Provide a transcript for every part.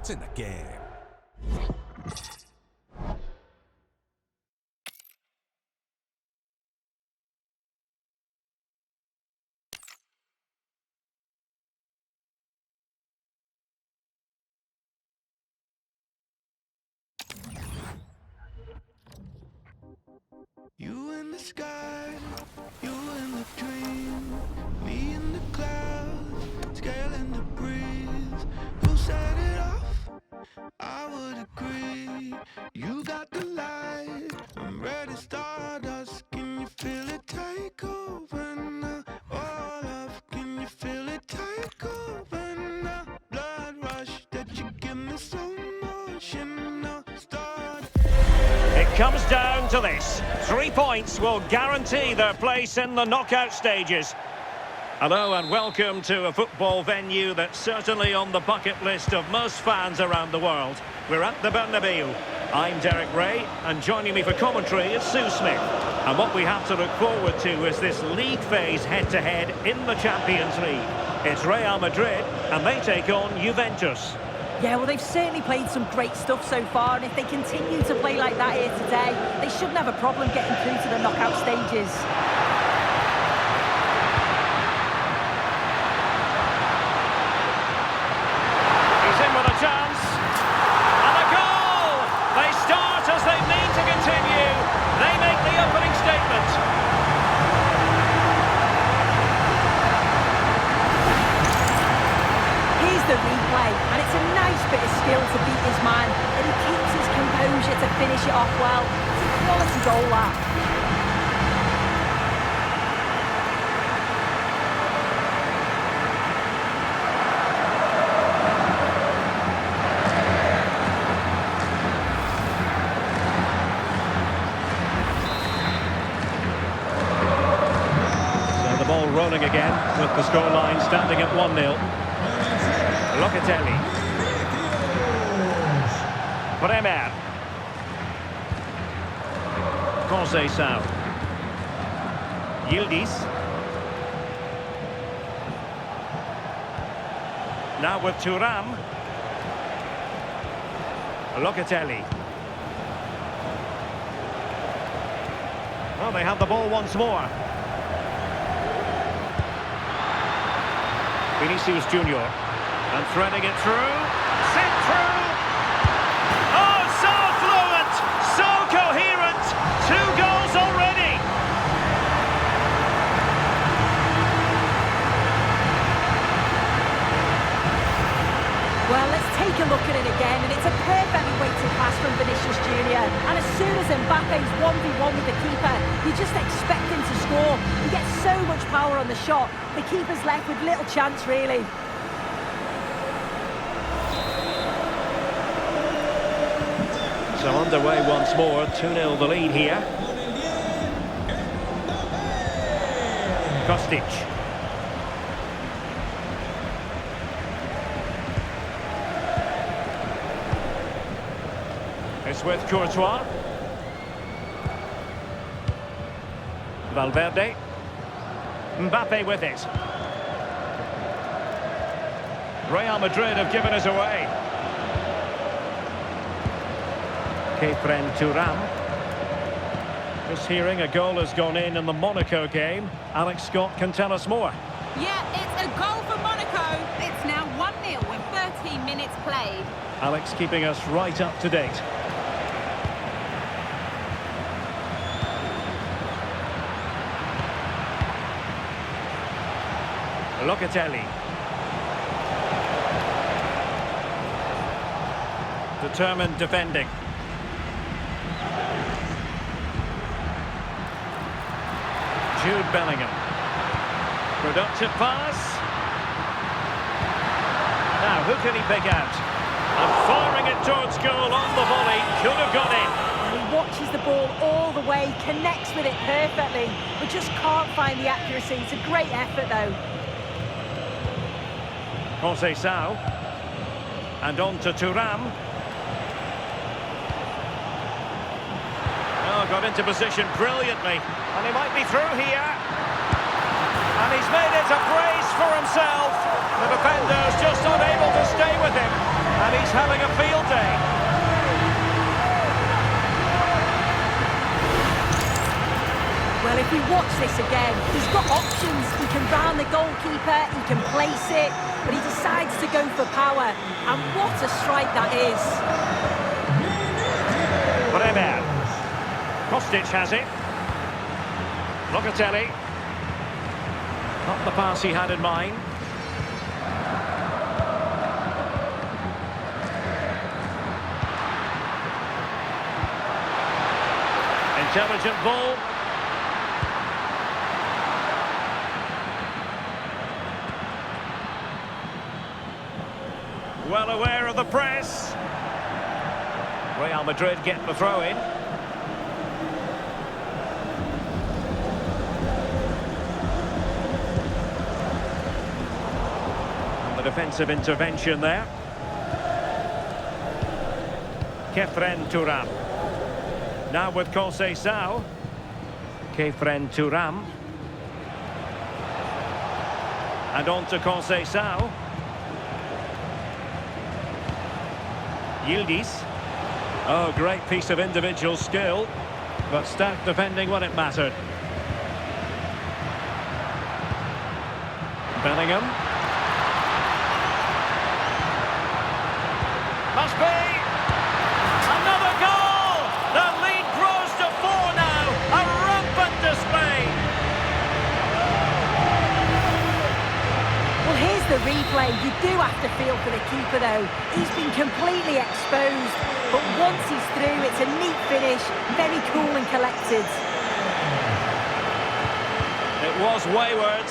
It's in the game. You in the sky, you in the dream, me in the clouds, scaling the breeze. Who set it off? I would agree. You got the light, I'm ready to start us. Can you feel it take over now? All of, can you feel it take over now? Blood rush that you give me so emotional. Start. It comes down to this. 3 points will guarantee their place in the knockout stages. Hello and welcome to a football venue that's certainly on the bucket list of most fans around the world. We're at the Bernabeu. I'm Derek Ray, and joining me for commentary is Sue Smith. And what we have to look forward to is this league phase head-to-head in the Champions League. It's Real Madrid, and they take on Juventus. Yeah, well, they've certainly played some great stuff so far, and if they continue to play like that here today, they shouldn't have a problem getting through to the knockout stages. He's in with a chance. And a goal! They start as they mean to continue. They make the opening statement. Here's the replay, and it's a nice bit of skill to beat his man, and he keeps his composure to finish it off well. It's a quality goal, that. So the ball rolling again, with the scoreline standing at 1-0. Locatelli. Bremer. Conceição. Yildiz. Now with Thuram. Locatelli. Well, they have the ball once more. Vinicius Junior. And threading it through, sent through. Oh, so fluent, so coherent. 2 goals already. Well, let's take a look at it again, and it's a perfectly weighted pass from Vinicius Junior. And as soon as Mbappe's 1v1 with the keeper, you just expect him to score. He gets so much power on the shot, the keeper's left with little chance, really. So underway once more, 2-0 the lead here. Kostic. It's with Courtois. Valverde. Mbappe with it. Real Madrid have given us away. Kefren Thuram. Just hearing a goal has gone in the Monaco game. Alex Scott can tell us more. Yeah, it's a goal for Monaco. It's now 1-0 with 13 minutes played. Alex keeping us right up to date. Locatelli. Determined defending. Jude Bellingham. Productive pass. Now, who can he pick out? And firing it towards goal on the volley. Could have gone in. And he watches the ball all the way, connects with it perfectly, but just can't find the accuracy. It's a great effort, though. Conceição. And on to Thuram. Oh, got into position brilliantly. And he might be through here. And he's made it a brace for himself. The defender's just unable to stay with him. And he's having a field day. Well, if you watch this again, he's got options. He can round the goalkeeper, he can place it, but he decides to go for power. And what a strike that is. Bremer. Kostic has it. Locatelli. Not the pass he had in mind. Intelligent ball. Well aware of the press. Real Madrid get the throw in. And the defensive intervention there. Kefren Turam. Now with Conceição. Kefren Turam. And on to Conceição. Yildiz. Oh, great piece of individual skill, but stark defending when it mattered. Bellingham. Must be! Another goal! The lead grows to 4 now. A rampant display. Well, here's the replay. You do have to feel for the keeper, though. He's been completely exposed, but once he's through, it's a neat finish, very cool and collected. It was wayward.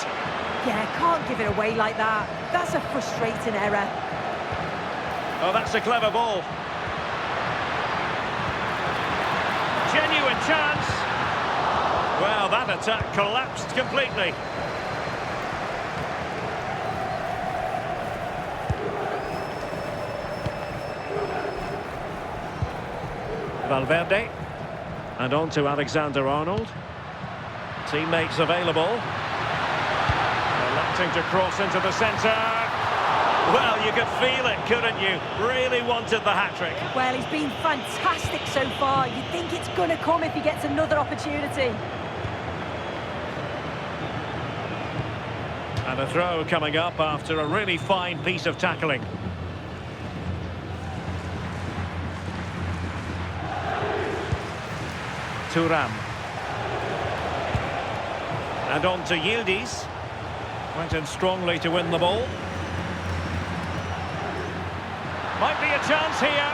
Yeah, can't give it away like that. That's a frustrating error. Oh, that's a clever ball. Genuine chance. Well, that attack collapsed completely. Valverde. And on to Alexander-Arnold. Teammates available. Electing to cross into the centre. Well, you could feel it, couldn't you? Really wanted the hat-trick. Well, he's been fantastic so far. You'd think it's going to come if he gets another opportunity. And a throw coming up after a really fine piece of tackling. Thuram. And on to Yildiz. Went in strongly to win the ball. Might be a chance here.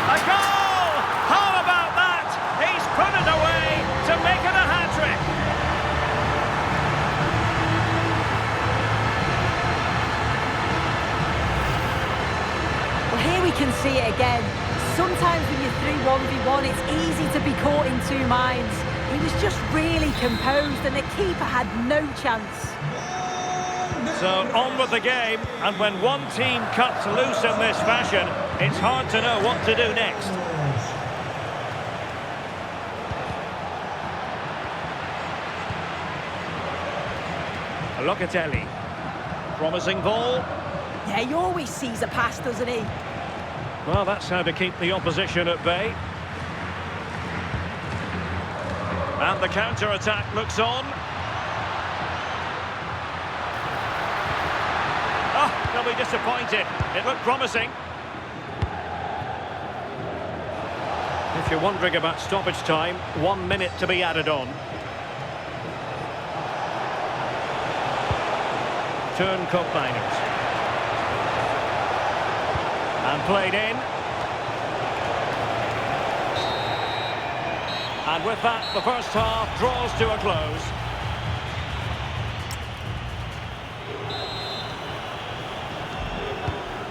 A goal! How about that? He's put it away to make it a hat-trick. Well, here we can see it again. Sometimes when you're through 1v1, it's easy to be caught in two minds. He was just really composed and the keeper had no chance. So on with the game, and when one team cuts loose in this fashion, it's hard to know what to do next. Locatelli. Promising ball. Yeah, he always sees a pass, doesn't he? Well, that's how to keep the opposition at bay. And the counter-attack looks on. Oh, they'll be disappointed. It looked promising. If you're wondering about stoppage time, 1 minute to be added on. Turn Koopmeiners. And played in. And with that, the first half draws to a close.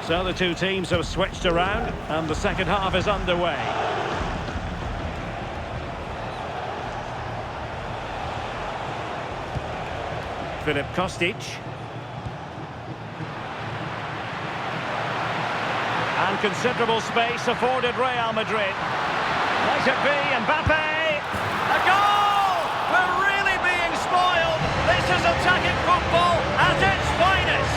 So the two teams have switched around, and the second half is underway. Filip Kostic. And considerable space afforded Real Madrid. Might it be Mbappe? A goal! We're really being spoiled. This is attacking football at its finest.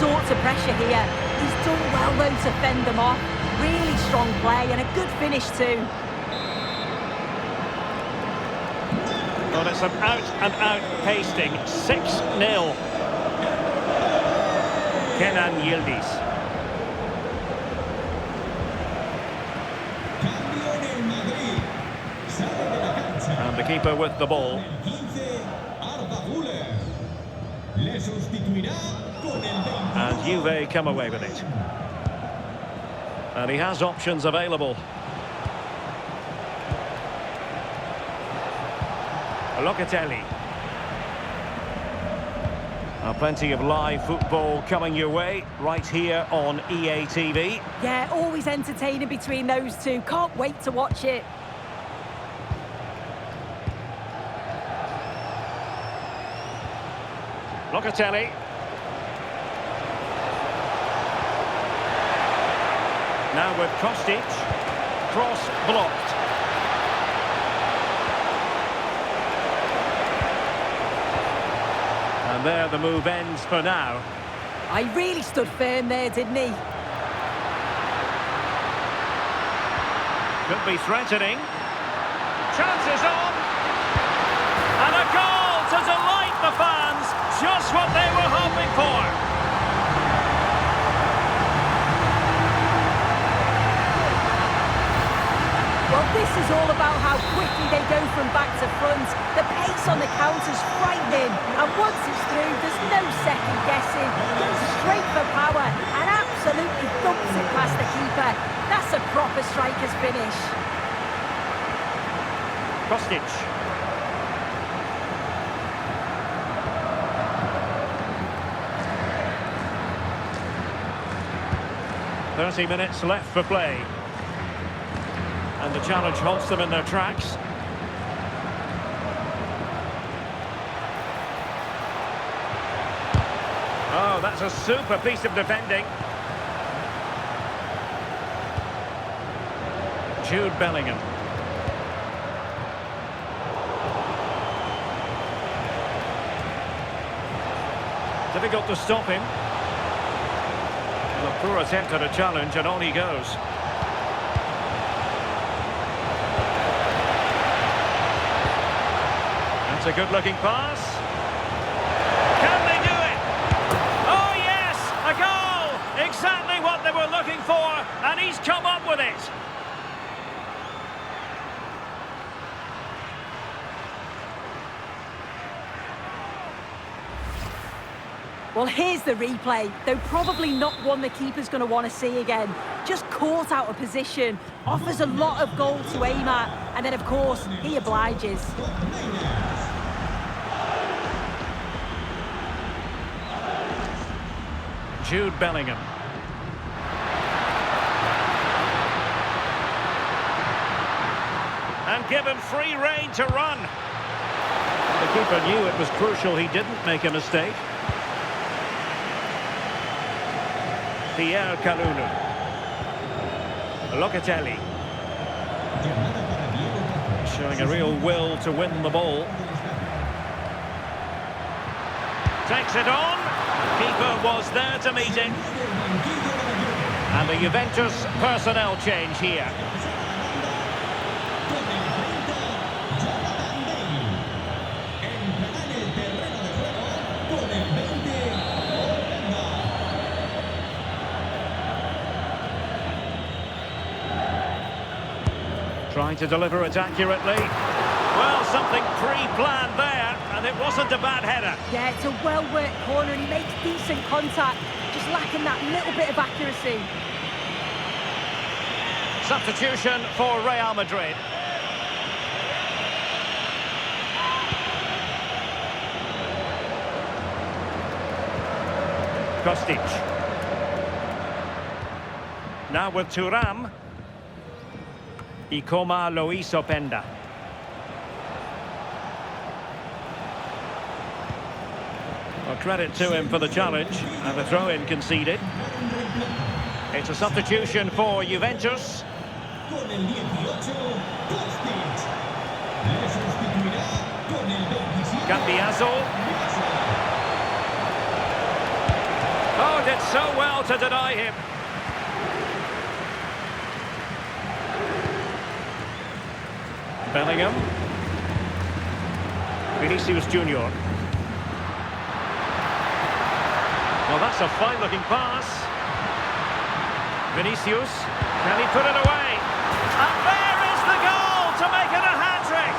sorts of pressure here. He's done well, though, to fend them off. Really strong play and a good finish, too. Well, it's an out-and-out pasting. 6-0. Kenan Yildiz. And the keeper with the ball. And Juve come away with it. And he has options available. Locatelli. Plenty of live football coming your way right here on EA TV. Yeah, always entertaining between those two. Can't wait to watch it. Locatelli. Now with Kostic. Cross blocked. And there the move ends for now. I really stood firm there, didn't he? Could be threatening. Chances on. And a goal to delight the fans. Just what they were hoping for. Well, this is all about how quickly they go from back to front. The pace on the counter's frightening. And once it's through, there's no second guessing. Goes straight for power and absolutely thumps it past the keeper. That's a proper striker's finish. Kostic. "30 minutes left for play. And the challenge halts them in their tracks. Oh, that's a super piece of defending. Jude Bellingham. Difficult to stop him. And a poor attempt at a challenge, and on he goes. That's a good-looking pass. Can they do it? Oh, yes! A goal! Exactly what they were looking for, and he's come up with it. Well, here's the replay, though probably not one the keeper's going to want to see again. Just caught out of position, offers a lot of goal to aim at, and then, of course, he obliges. Jude Bellingham. And given free rein to run. The keeper knew it was crucial he didn't make a mistake. Pierre Kalulu. Locatelli. Showing a real will to win the ball. Takes it on. Keeper was there to meet it. And the Juventus personnel change here. Trying to deliver it accurately. Well, something pre-planned there, and it wasn't a bad header. Yeah, it's a well-worked corner, and he makes decent contact, just lacking that little bit of accuracy. Substitution for Real Madrid. Kostic. Now with Thuram. Ikoma Loisopenda. Well, credit to him for the challenge and the throw-in conceded. It's a substitution for Juventus. Cambiaso. Oh, did so well to deny him. Bellingham. Vinicius Junior. Well, that's a fine-looking pass. Vinicius, can he put it away? And there is the goal to make it a hat-trick.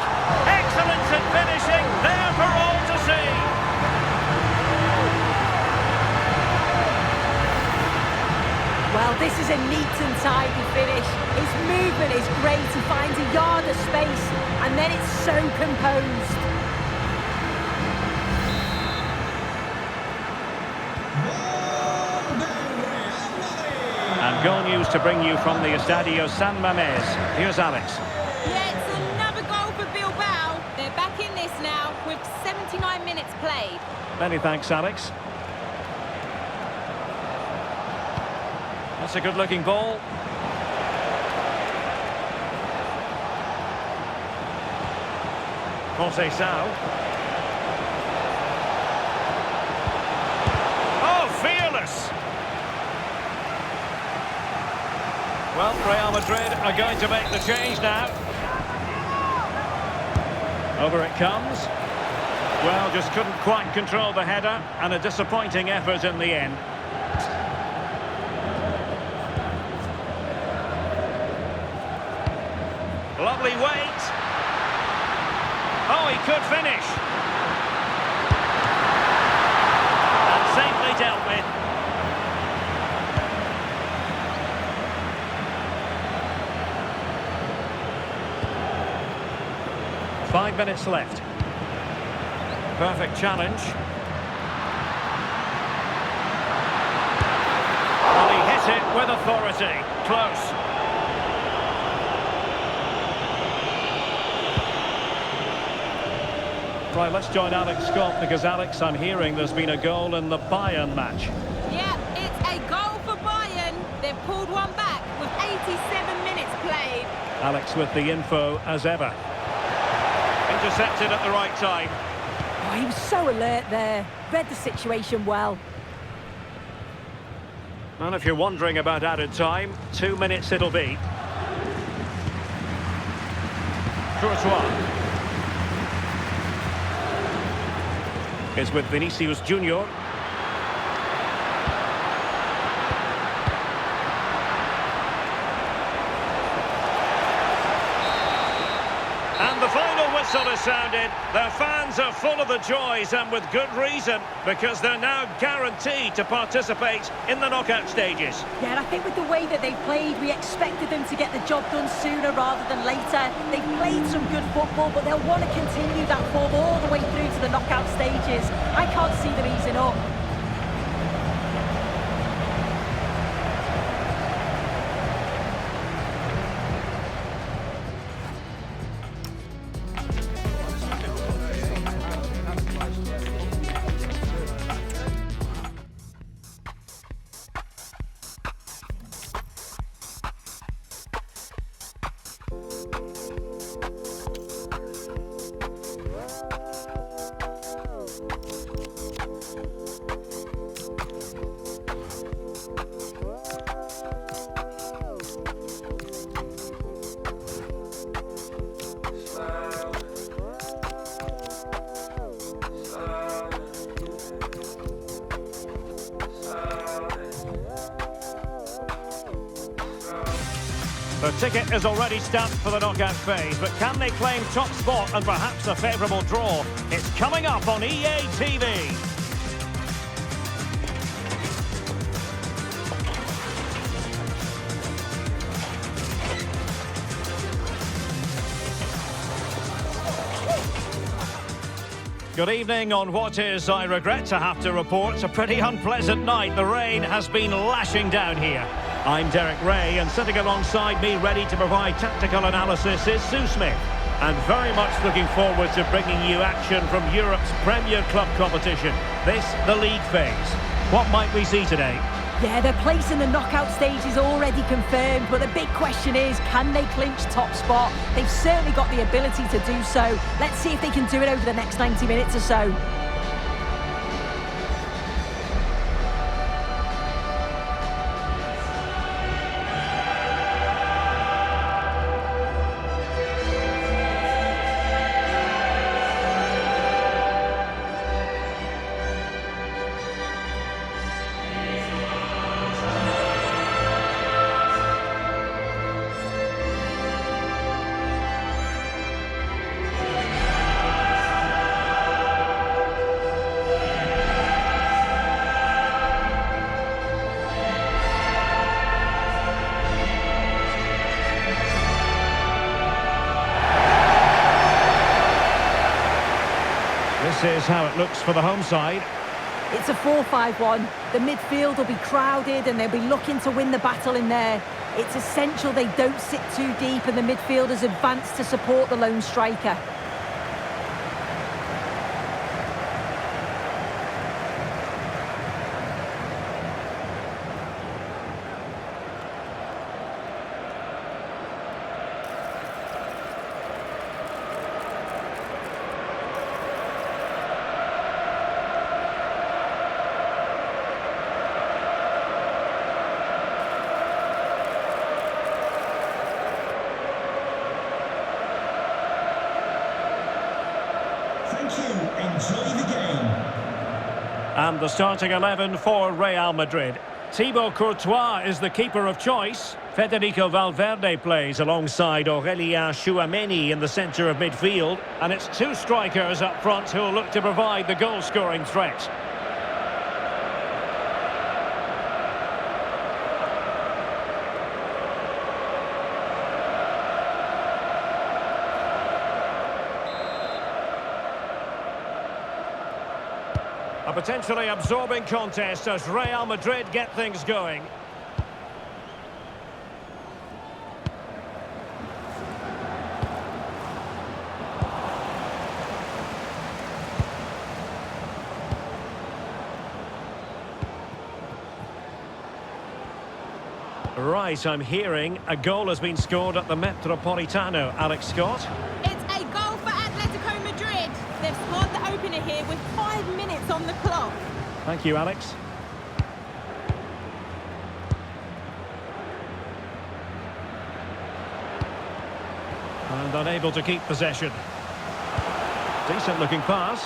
Excellence in finishing, there for all to see. Well, this is a neat and tidy finish. His movement is great. He finds a yard of space, and then it's so composed. And goal news to bring you from the Estadio San Mamés. Here's Alex. Yeah, it's another goal for Bilbao. They're back in this now with 79 minutes played. Many thanks, Alex. That's a good-looking ball. Conceição. Oh, fearless! Well, Real Madrid are going to make the change now. Over it comes. Well, just couldn't quite control the header, and a disappointing effort in the end. Lovely weight. Oh, he could finish. And safely dealt with. Five minutes left. Perfect challenge. Well, he hit it with authority. Close. Right, let's join Alex Scott, because, Alex, I'm hearing there's been a goal in the Bayern match. Yeah, it's a goal for Bayern. They've pulled one back with 87 minutes played. Alex with the info as ever. Intercepted at the right time. Oh, he was so alert there. Read the situation well. And if you're wondering about added time, 2 minutes it'll be. Courtois is with Vinicius Junior. And the final whistle is sounded. Their fans are full of the joys, and with good reason, because they're now guaranteed to participate in the knockout stages. Yeah, and I think with the way that they've played, we expected them to get the job done sooner rather than later. They've played some good football, but they'll want to continue that form all the way through to the knockout stages. I can't see them easing up. The ticket is already stamped for the knockout phase, but can they claim top spot and perhaps a favourable draw? It's coming up on EA TV. Good evening on what is, I regret to have to report, a pretty unpleasant night. The rain has been lashing down here. I'm Derek Ray, and sitting alongside me ready to provide tactical analysis is Sue Smith. And very much looking forward to bringing you action from Europe's Premier Club competition. This, the league phase. What might we see today? Yeah, their place in the knockout stage is already confirmed, but the big question is, can they clinch top spot? They've certainly got the ability to do so. Let's see if they can do it over the next 90 minutes or so. is how it looks for the home side. It's a 4-5-1. The midfield will be crowded and they'll be looking to win the battle in there. It's essential they don't sit too deep and the midfielders advance to support the lone striker. Thank you. Enjoy the game. And the starting 11 for Real Madrid. Thibaut Courtois is the keeper of choice. Federico Valverde plays alongside Aurélien Tchouaméni in the centre of midfield. And it's two strikers up front who'll look to provide the goal-scoring threat. A potentially absorbing contest as Real Madrid get things going. Right, I'm hearing a goal has been scored at the Metropolitano. Alex Scott? It's a goal for Atletico Madrid. They've scored the opener here with 5 minutes on the clock. Thank you, Alex. And unable to keep possession. Decent looking pass.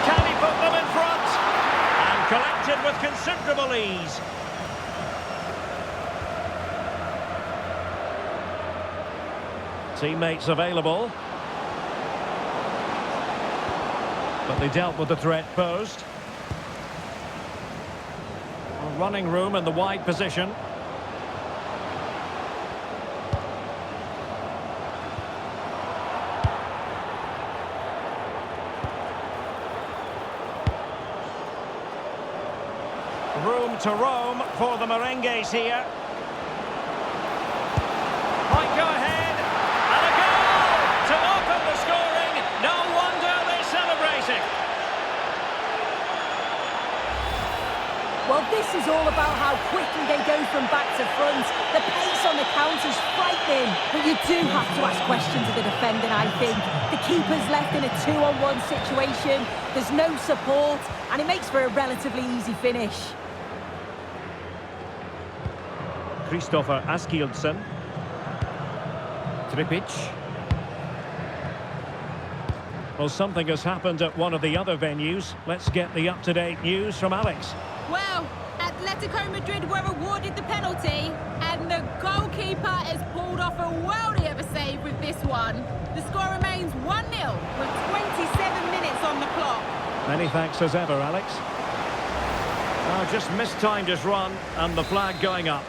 Can he put them in front? And collected with considerable ease. Teammates available. But they dealt with the threat posed. Running room in the wide position. Room to roam for the Merengues here. Might go ahead. And a goal to open the scoring. No wonder they're celebrating. Well, this is all about how quickly they go from back to front. The pace on the counter's frightening, but you do have to ask questions of the defending, I think. The keeper's left in a 2-on-1 situation. There's no support, and it makes for a relatively easy finish. Kristoffer Askildsen. Tripic. Well, something has happened at one of the other venues. Let's get the up-to-date news from Alex. Well, Atletico Madrid were awarded the penalty, and the goalkeeper has pulled off a worldie of a save with this one. The score remains 1-0 with 27 minutes on the clock. Many thanks as ever, Alex. Oh, just mistimed his run, and the flag going up.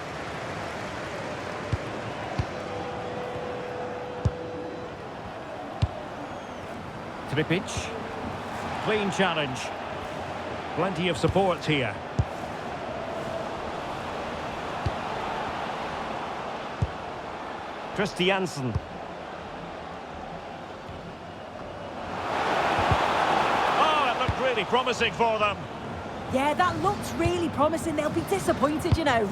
Tripic. Clean challenge. Plenty of support here. Christiansen. Oh, it looked really promising for them. Yeah, that looks really promising. They'll be disappointed, you know.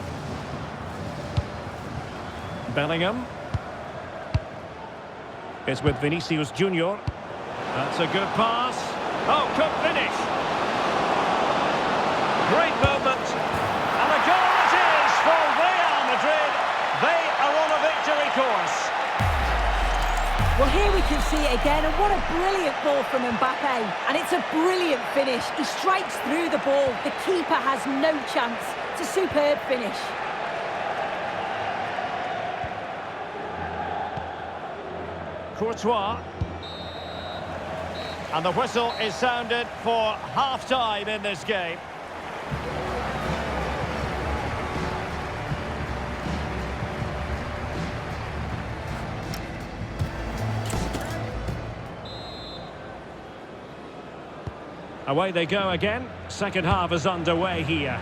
Bellingham. It's with Vinicius Junior. That's a good pass. Oh, good finish. Great movement. And a goal it is for Real Madrid. They are on a victory course. Well, here we can see it again, and what a brilliant ball from Mbappe. And it's a brilliant finish. He strikes through the ball. The keeper has no chance. It's a superb finish. Courtois. And the whistle is sounded for half-time in this game. Away they go again. Second half is underway here.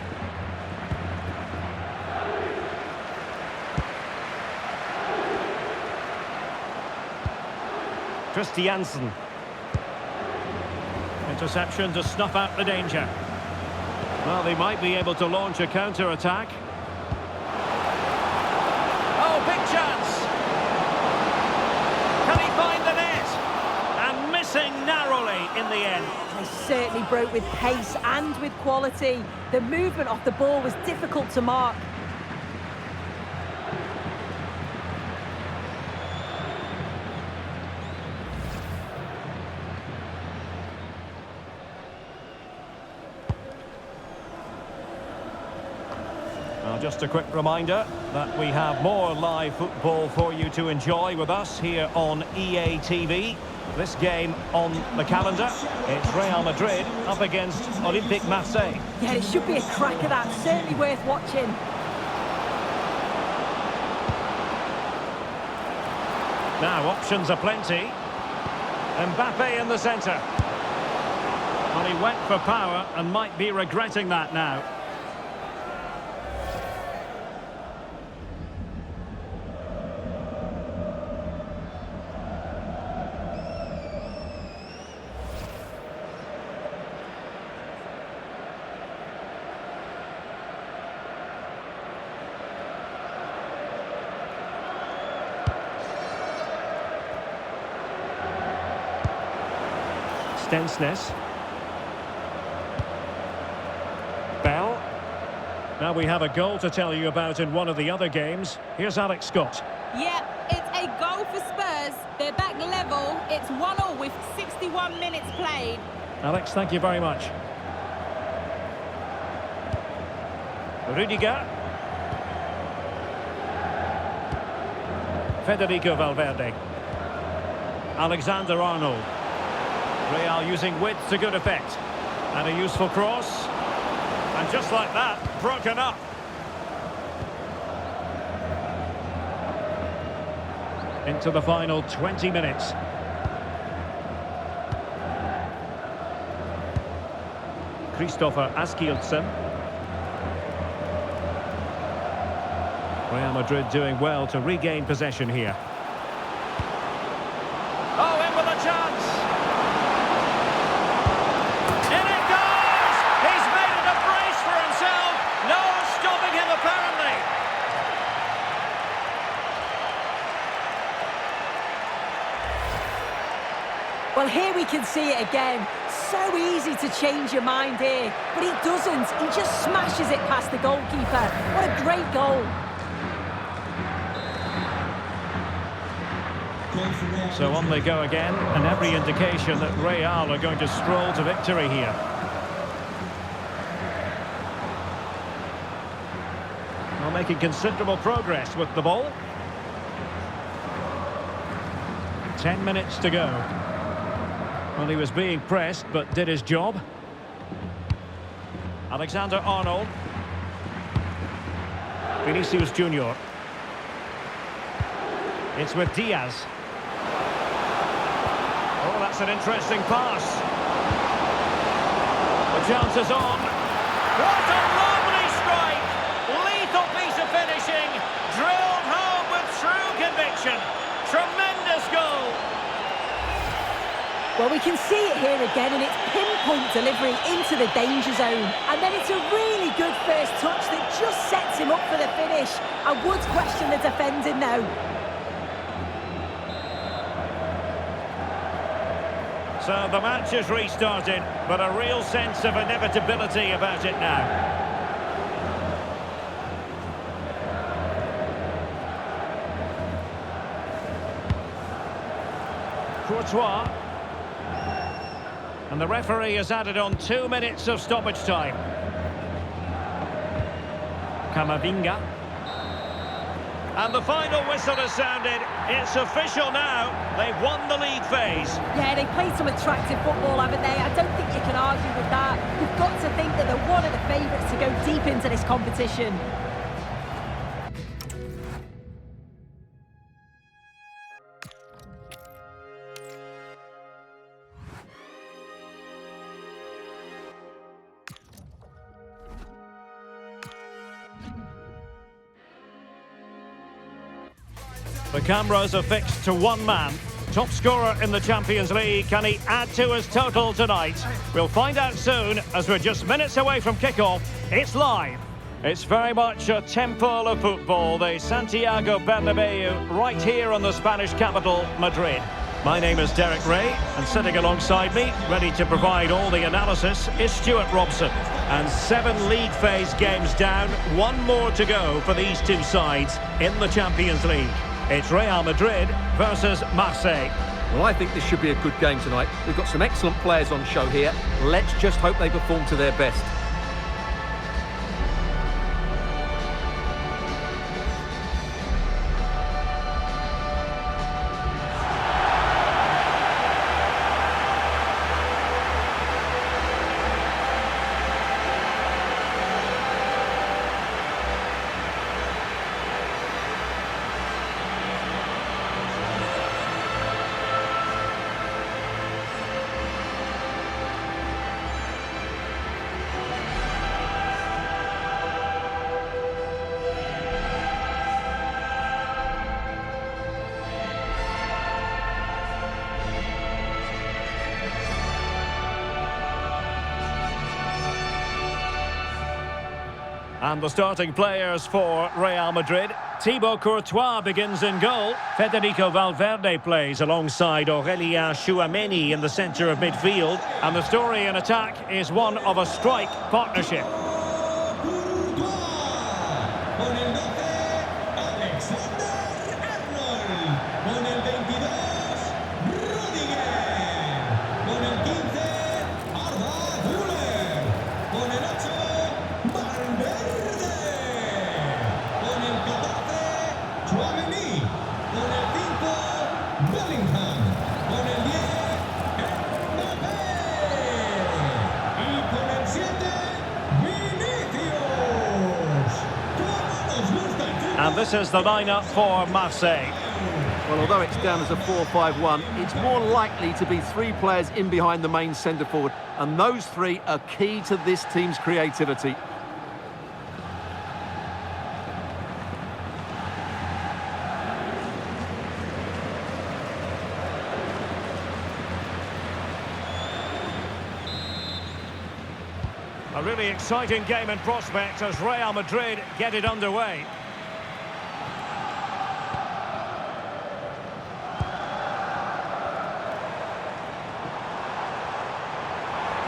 Christiansen. Interception to snuff out the danger. Well, they might be able to launch a counter-attack. Oh, big chance! Can he find the net? And missing narrowly in the end. They certainly broke with pace and with quality. The movement off the ball was difficult to mark. Well, just a quick reminder that we have more live football for you to enjoy with us here on EA TV. This game on the calendar, it's Real Madrid up against Olympique Marseille. Yeah, it should be a cracker, that. Certainly worth watching. Now, options are plenty. Mbappe in the centre. Well, he went for power and might be regretting that now. Stensness. Bell. Now we have a goal to tell you about in one of the other games. Here's Alex Scott. Yeah, it's a goal for Spurs. They're back level. It's 1-1 with 61 minutes played. Alex, thank you very much. Rudiger. Federico Valverde. Alexander-Arnold. Real using width to good effect. And a useful cross. And just like that, broken up. Into the final 20 minutes. Christopher Askildsen. Real Madrid doing well to regain possession here. Oh, in with a chance! In it goes! He's made it a brace for himself! No stopping him, apparently! Well, here we can see it again. So easy to change your mind here, but he doesn't. He just smashes it past the goalkeeper. What a great goal. So on they go again, and every indication that Real are going to stroll to victory here. Well, making considerable progress with the ball. 10 minutes to go. Well, he was being pressed, but did his job. Alexander-Arnold. Vinicius Junior. It's with Diaz. Oh, that's an interesting pass. The chance is on. What a lovely strike! Lethal piece of finishing. Drilled home with true conviction. Tremendous goal. Well, we can see it here again, and it's pinpoint delivery into the danger zone. And then it's a really good first touch that just sets him up for the finish. I would question the defending now. So the match has restarted, but a real sense of inevitability about it now. Courtois. And the referee has added on 2 minutes of stoppage time. Camavinga. And the final whistle has sounded. It's official now. They've won the league phase. Yeah, they played some attractive football, haven't they? I don't think you can argue with that. You've got to think that they're one of the favourites to go deep into this competition. The cameras are fixed to one man. Top scorer in the Champions League, can he add to his total tonight? We'll find out soon, as we're just minutes away from kickoff. It's live. It's very much a temple of football, the Santiago Bernabeu, right here in the Spanish capital, Madrid. My name is Derek Ray, and sitting alongside me, ready to provide all the analysis, is Stuart Robson. And 7 league phase games down, 1 more to go for these two sides in the Champions League. It's Real Madrid versus Marseille. Well, I think this should be a good game tonight. We've got some excellent players on show here. Let's just hope they perform to their best. And the starting players for Real Madrid. Thibaut Courtois begins in goal. Federico Valverde plays alongside Aurélien Tchouaméni in the centre of midfield. And the story in attack is one of a strike partnership. And this is the lineup for Marseille. Well, although it's down as a 4-5-1, it's more likely to be 3 players in behind the main centre-forward. And those 3 are key to this team's creativity. A really exciting game in prospect as Real Madrid get it underway.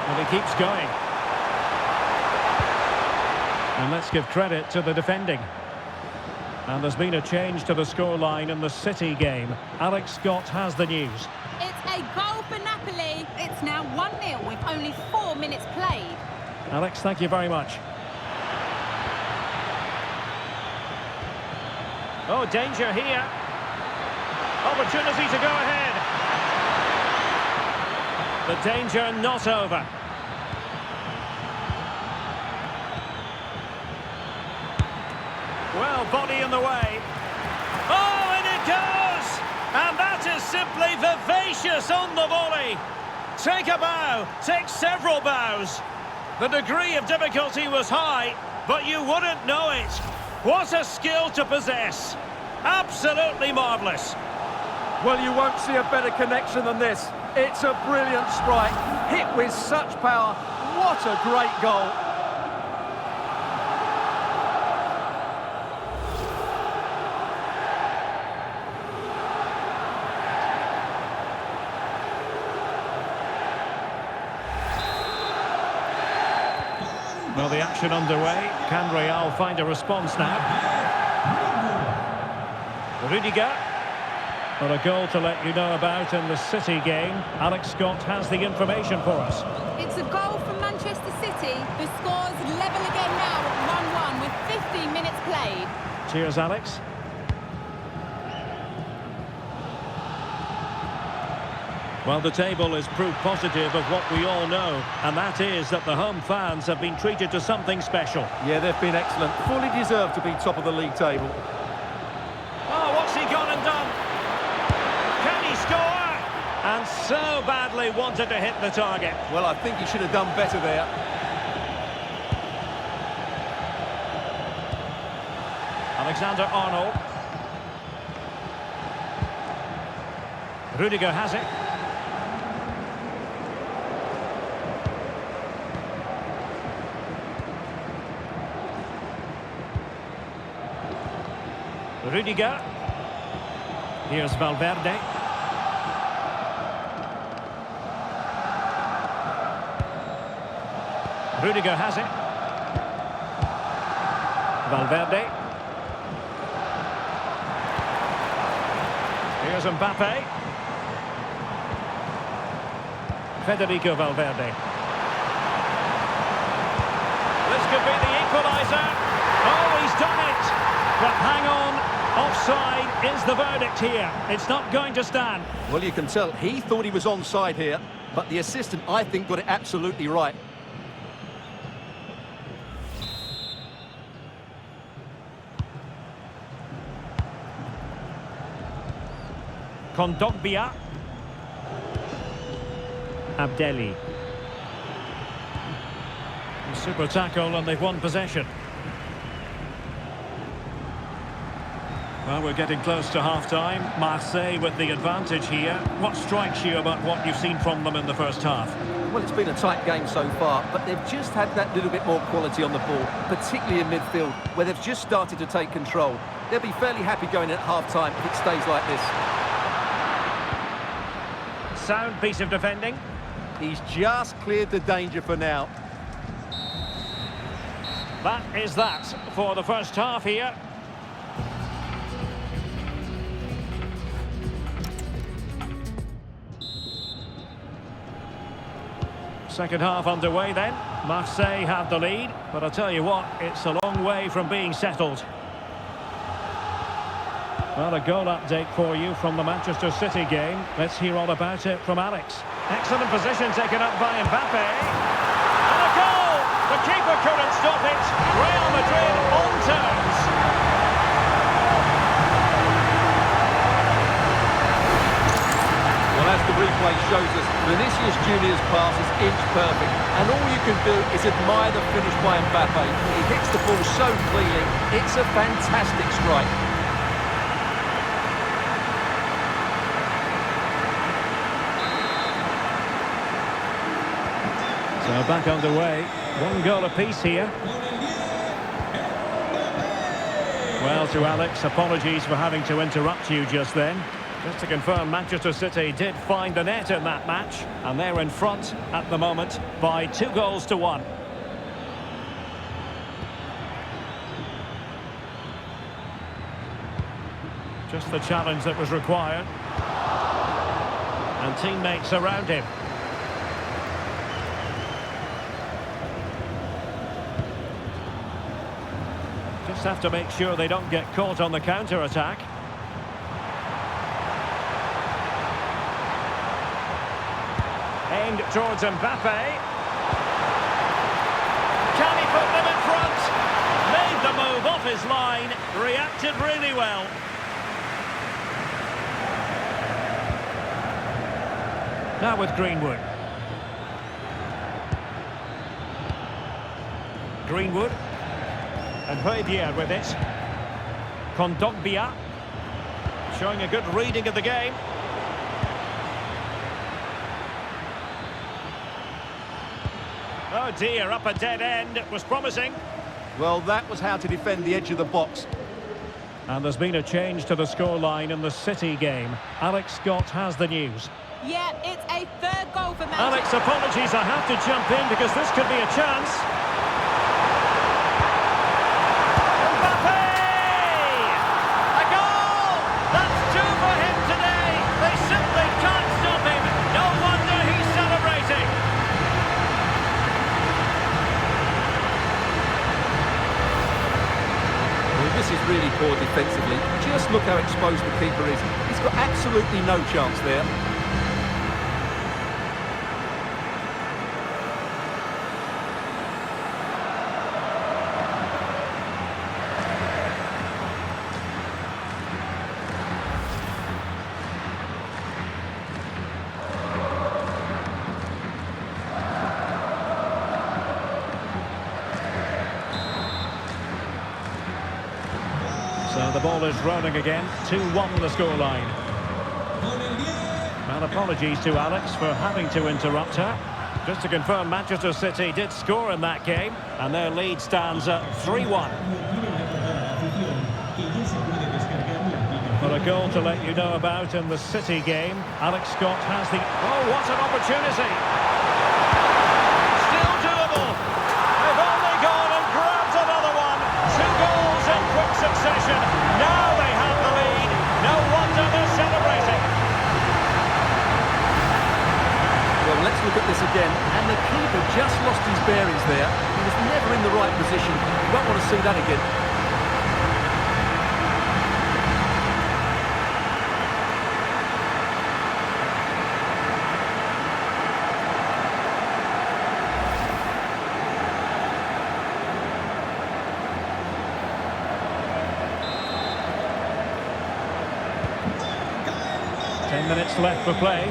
And he keeps going. And let's give credit to the defending. And there's been a change to the scoreline in the City game. Alex Scott has the news. It's a goal for Napoli. It's now 1-0 with only 4 minutes played. Alex, thank you very much. Oh, danger here. Opportunity to go ahead. The danger not over. Well, body in the way. Oh, and it goes! And that is simply vivacious on the volley. Take a bow, take several bows. The degree of difficulty was high, but you wouldn't know it. What a skill to possess. Absolutely marvellous. Well, you won't see a better connection than this. It's a brilliant strike, hit with such power. What a great goal. Well, the action underway. Can Real find a response now? Rudiger. Well, a goal to let you know about in the City game. Alex Scott has the information for us. It's a goal from Manchester City. The score's level again now at 1-1 with 15 minutes played. Cheers, Alex. Well, the table is proof positive of what we all know, and that is that the home fans have been treated to something special. Yeah, they've been excellent. Fully deserved to be top of the league table. Oh, what's he gone and done? Can he score? And so badly wanted to hit the target. Well, I think he should have done better there. Alexander-Arnold. Rudiger has it. Rudiger. Here's Valverde. Rudiger has it. Valverde. Here's Mbappe. Federico Valverde. This could be the equaliser. Oh, he's done it. But hang on. Offside is the verdict here. It's not going to stand. Well, you can tell he thought he was onside here, but the assistant, I think, got it absolutely right. Kondogbia. Abdelli. Super tackle and they've won possession. Well, we're getting close to half-time. Marseille with the advantage here. What strikes you about what you've seen from them in the first half? Well, it's been a tight game so far, but they've just had that little bit more quality on the ball, particularly in midfield, where they've just started to take control. They'll be fairly happy going at half-time if it stays like this. Sound piece of defending. He's just cleared the danger for now. That is that for the first half here. Second half underway then. Marseille have the lead, but I'll tell you what, it's a long way from being settled. Well, a goal update for you from the Manchester City game. Let's hear all about it from Alex. Excellent position taken up by Mbappe. And a goal! The keeper couldn't stop it. Real Madrid on terms. Well, as the replay shows us, Vinicius Junior's pass is inch perfect, and all you can do is admire the finish by Mbappe. He hits the ball so cleanly, it's a fantastic strike. So back underway. One goal apiece here. Well, to Alex, apologies for having to interrupt you just then. Just to confirm, Manchester City did find the net in that match, and they're in front at the moment by 2-1. Just the challenge that was required. And teammates around him. Just have to make sure they don't get caught on the counter-attack. Aimed towards Mbappe. Can he put them in front? Made the move off his line. Reacted really well. Now with Greenwood. Greenwood. And Højbjerg with it. Kondogbia. Showing a good reading of the game. Oh dear, up a dead end. It was promising. Well, that was how to defend the edge of the box. And there's been a change to the scoreline in the City game. Alex Scott has the news. Yeah, it's a third goal for Manchester. Alex, apologies, I have to jump in because this could be a chance. Mbappe! A goal! That's two for him today. They simply can't stop him. No wonder he's celebrating. Well, this is really poor defensively. Just look how exposed the keeper is. He's got absolutely no chance there. So the ball is rolling again. 2-1 the scoreline. And apologies to Alex for having to interrupt her. Just to confirm, Manchester City did score in that game, and their lead stands at 3-1. For a goal to let you know about in the City game, Alex Scott has the... Oh, what an opportunity! Still doable! They've only gone and grabbed another one! 2 goals in quick succession. Now they have the lead. No wonder they're celebrating. Well, let's look at this again. And the keeper just lost his bearings there. He was never in the right position. You won't want to see that again. Minutes left for play.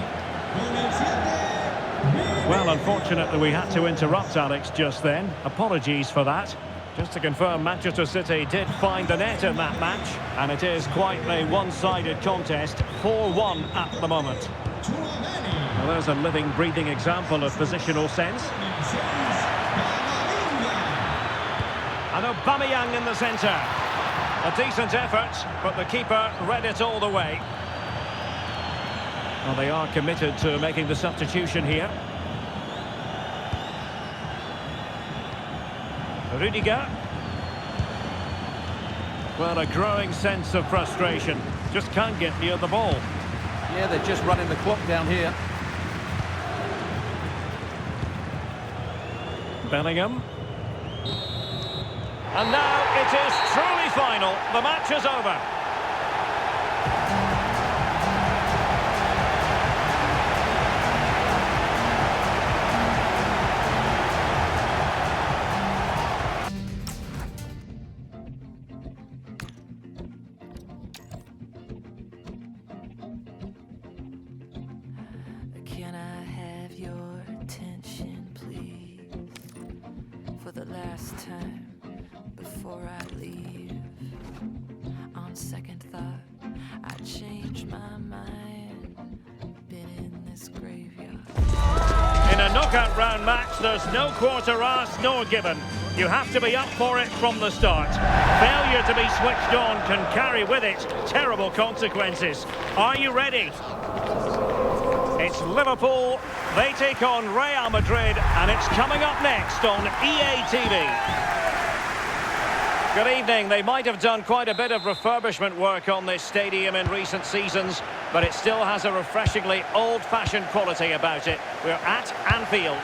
Well, unfortunately, we had to interrupt Alex just then. Apologies for that. Just to confirm, Manchester City did find the net in that match, and it is quite a one-sided contest, 4-1 at the moment. Well, there's a living, breathing example of positional sense. And Aubameyang in the centre. A decent effort, but the keeper read it all the way. Well, they are committed to making the substitution here. Rudiger. Well, a growing sense of frustration. Just can't get near the ball. Yeah, they're just running the clock down here. Bellingham. And now it is truly final. The match is over. Can I have your attention, please? For the last time before I leave. On second thought, I changed my mind. Been in this graveyard. In a knockout round match, there's no quarter asked nor given. You have to be up for it from the start. Failure to be switched on can carry with it terrible consequences. Are you ready? It's Liverpool. They take on Real Madrid, and it's coming up next on EA TV. Good evening. They might have done quite a bit of refurbishment work on this stadium in recent seasons, but it still has a refreshingly old-fashioned quality about it. We're at Anfield.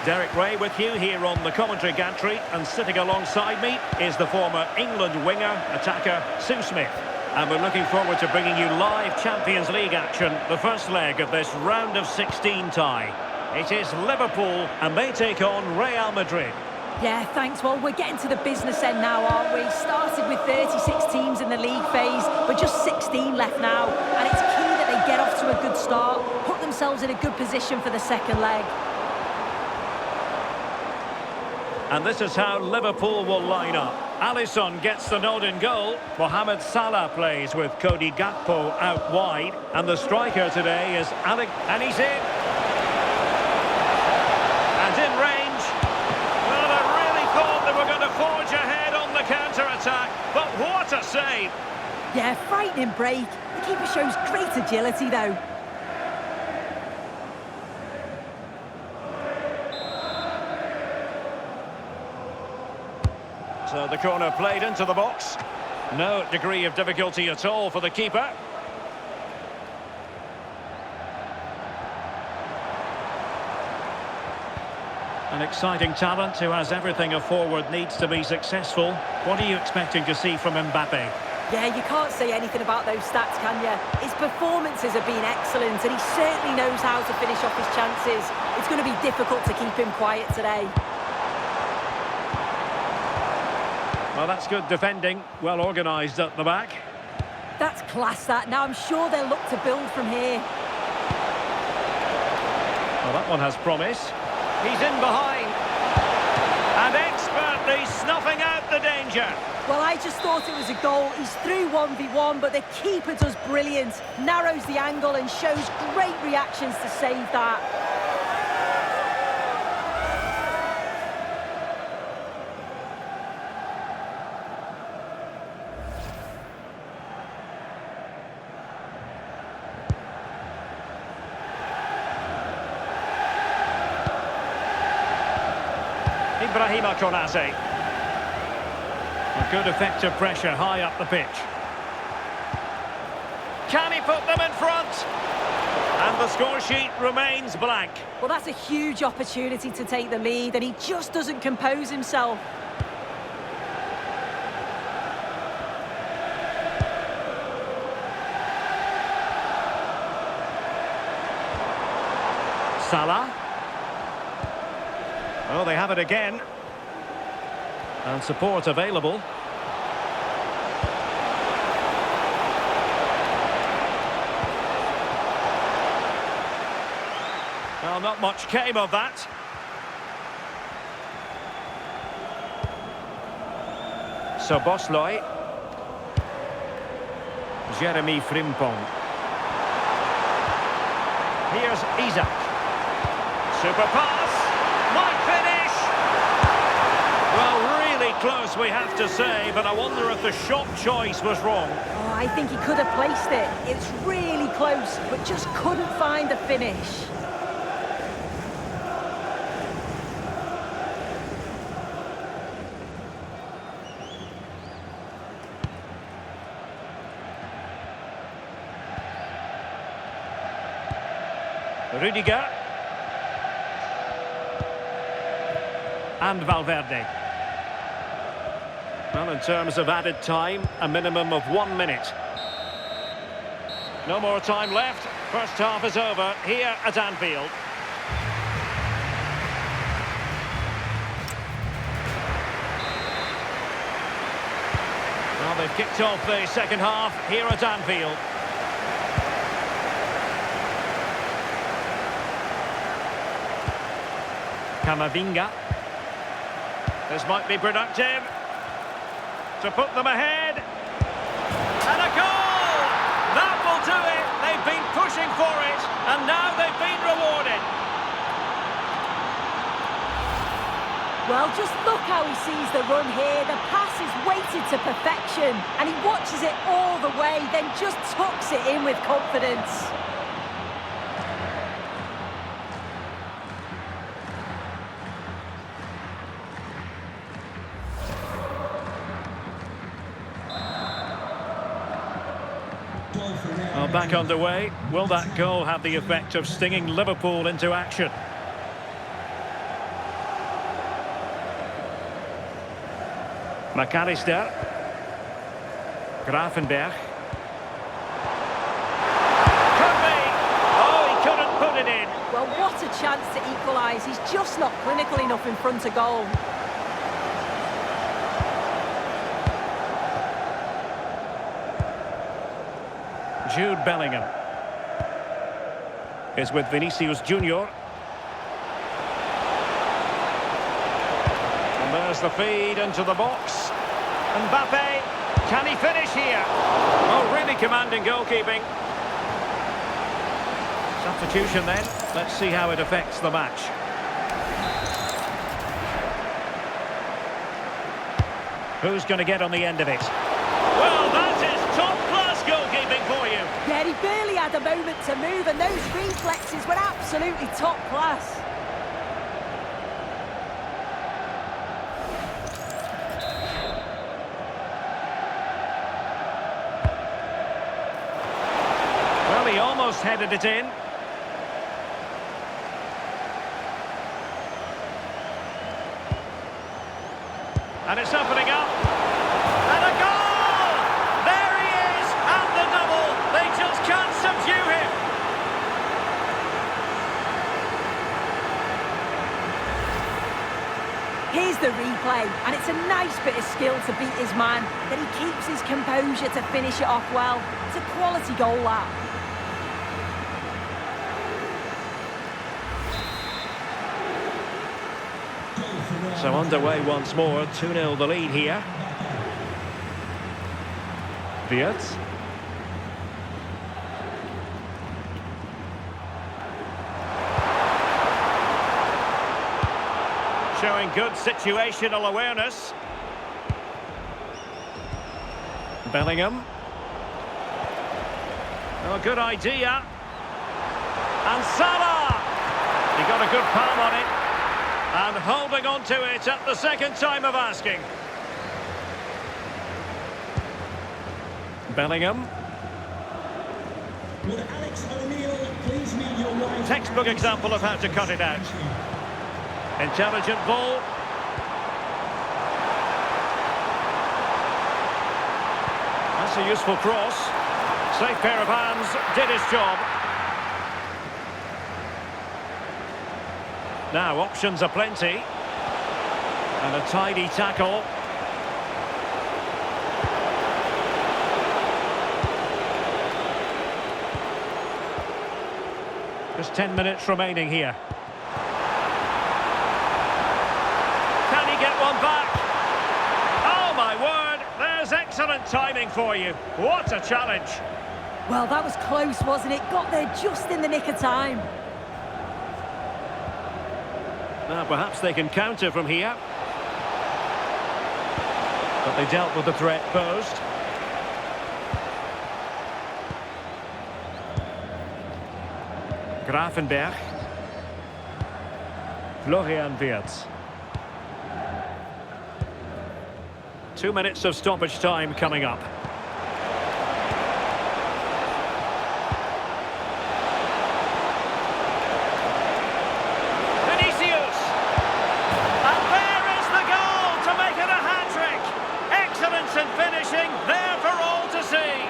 Derek Ray with you here on the commentary gantry, and sitting alongside me is the former England winger, attacker Sue Smith. And we're looking forward to bringing you live Champions League action, the first leg of this round of 16 tie. It is Liverpool, and they take on Real Madrid. Yeah, thanks. Well, we're getting to the business end now, aren't we? Started with 36 teams in the league phase, but just 16 left now. And it's key that they get off to a good start, put themselves in a good position for the second leg. And this is how Liverpool will line up. Alisson gets the nod in goal. Mohamed Salah plays with Cody Gakpo out wide. And the striker today is Alec. And he's in. And in range. Well, I really thought they were going to forge ahead on the counter-attack. But what a save! Yeah, frightening break. The keeper shows great agility, though. So the corner played into the box. No degree of difficulty at all for the keeper. An exciting talent who has everything a forward needs to be successful. What are you expecting to see from Mbappe? Yeah, you can't say anything about those stats, can you? His performances have been excellent, and he certainly knows how to finish off his chances. It's going to be difficult to keep him quiet today. Well, that's good defending. Well organised at the back. That's class, that. Now I'm sure they'll look to build from here. Well, that one has promise. He's in behind. And expert Absolutely snuffing out the danger. Well, I just thought it was a goal. He's through 1v1, but the keeper does brilliant. Narrows the angle and shows great reactions to save that. Ibrahima Konate. A good effective pressure high up the pitch. Can he put them in front? And the score sheet remains blank. Well, that's a huge opportunity to take the lead, and he just doesn't compose himself. Salah. Oh, they have it again. And support available. Well, not much came of that. So Bosloy. Jeremy Frimpong. Here's Isaac. Super pass. Might finish. Well, really close, we have to say, but I wonder if the shot choice was wrong. Oh, I think he could have placed it. It's really close, but just couldn't find the finish. Rudiger. And Valverde. Well, in terms of added time, a minimum of 1 minute. No more time left. First half is over here at Anfield. Well, they've kicked off the second half here at Anfield. Camavinga. This might be productive to put them ahead. And a goal! That will do it. They've been pushing for it, and now they've been rewarded. Well, just look how he sees the run here. The pass is weighted to perfection, and he watches it all the way, then just tucks it in with confidence. Well, back underway. Will that goal have the effect of stinging Liverpool into action? McAllister. Grafenberg. Could be! Oh, he couldn't put it in. Well, what a chance to equalise. He's just not clinical enough in front of goal. Jude Bellingham is with Vinicius Junior. And there's the feed into the box. Mbappe, can he finish here? Oh, really commanding goalkeeping. Substitution then. Let's see how it affects the match. Who's going to get on the end of it? Well, that is top-class goalkeeping for you. Yeah, he barely had a moment to move, and those reflexes were absolutely top class. Well, he almost headed it in. And it's opening up. And a goal! There he is, and the double. They just can't subdue him. Here's the replay, and it's a nice bit of skill to beat his man. Then he keeps his composure to finish it off well. It's a quality goal, that. So underway once more, 2-0 the lead here. Wirtz. Showing good situational awareness. Bellingham. Oh, good idea. And Salah! He got a good palm on it. And holding on to it at the second time of asking. Bellingham. Would Alex O'Neill please meet your wife? Textbook example of how to cut it out. Intelligent ball. That's a useful cross. Safe pair of hands, did his job. Now options are plenty. And a tidy tackle. Just 10 minutes remaining here. Can he get one back? Oh my word, there's excellent timing for you. What a challenge. Well, that was close, wasn't it? Got there just in the nick of time. Now perhaps they can counter from here. But they dealt with the threat posed. Gravenberg. Florian Wirtz. 2 minutes of stoppage time coming up. Vinicius! And there is the goal to make it a hat-trick! Excellence in finishing, there for all to see!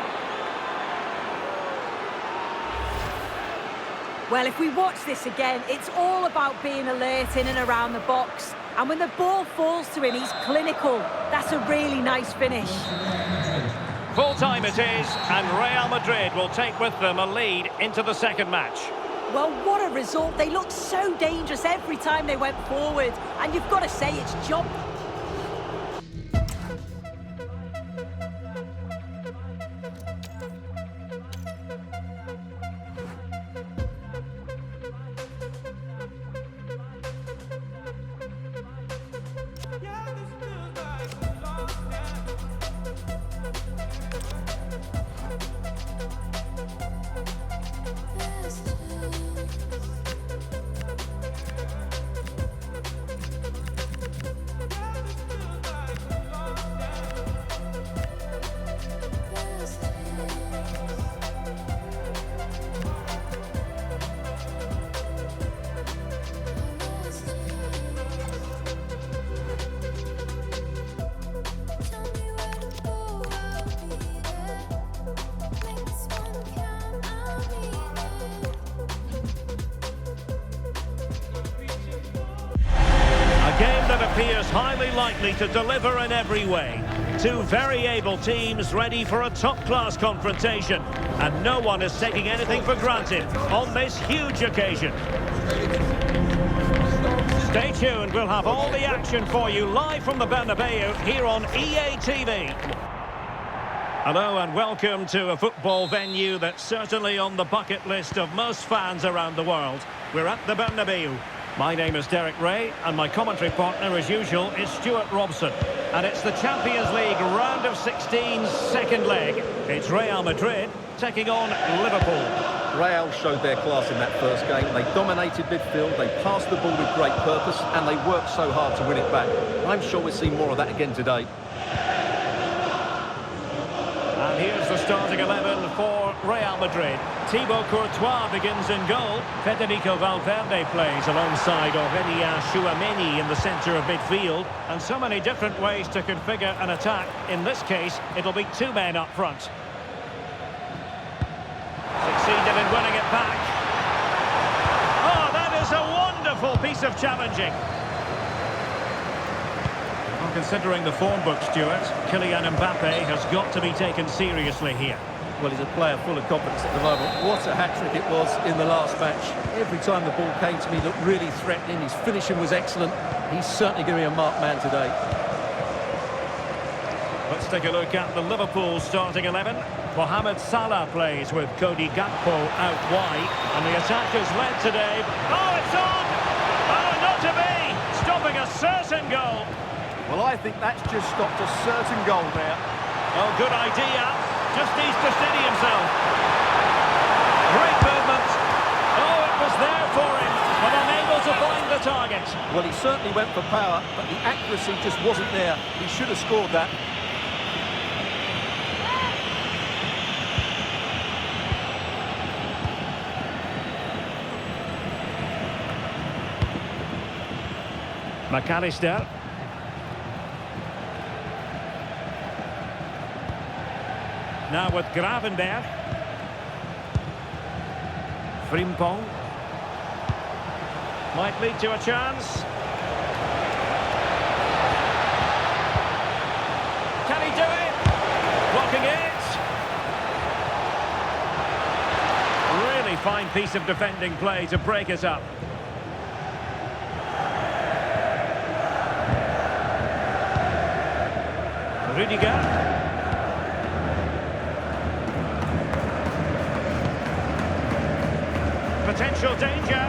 Well, if we watch this again, it's all about being alert in and around the box. And when the ball falls to him, he's clinical. That's a really nice finish. Full time it is, and Real Madrid will take with them a lead into the second match. Well, what a result. They looked so dangerous every time they went forward. And you've got to say it's job. Game that appears highly likely to deliver in every way. Two very able teams ready for a top-class confrontation. And no one is taking anything for granted on this huge occasion. Stay tuned, we'll have all the action for you live from the Bernabeu here on EA TV. Hello and welcome to a football venue that's certainly on the bucket list of most fans around the world. We're at the Bernabeu. My name is Derek Ray, and my commentary partner, as usual, is Stuart Robson. And it's the Champions League round of 16's second leg. It's Real Madrid taking on Liverpool. Real showed their class in that first game. They dominated midfield, they passed the ball with great purpose, and they worked so hard to win it back. I'm sure we'll see more of that again today. And here's the starting 11 for Real Madrid. Thibaut Courtois begins in goal. Federico Valverde plays alongside Aurélien Tchouaméni in the centre of midfield. And so many different ways to configure an attack. In this case, it'll be two men up front. Succeeded in winning it back. Oh, that is a wonderful piece of challenging. Well, considering the form book, Stuart, Kylian Mbappe has got to be taken seriously here. Well, he's a player full of confidence at the moment. What a hat-trick it was in the last match. Every time the ball came to me, he looked really threatening. His finishing was excellent. He's certainly going to be a marked man today. Let's take a look at the Liverpool starting 11. Mohamed Salah plays with Cody Gakpo out wide. And the attack is led today. Oh, it's on! Oh, not to be! Stopping a certain goal. Well, I think that's just stopped a certain goal there. Oh, good idea. Just needs to steady himself. Great movement. Oh, it was there for him, but unable to find the target. Well, he certainly went for power, but the accuracy just wasn't there. He should have scored that. McAllister. Now with Gravenberg. Frimpong. Might lead to a chance. Can he do it? Blocking it. Really fine piece of defending play to break it up. Rudiger. Potential danger.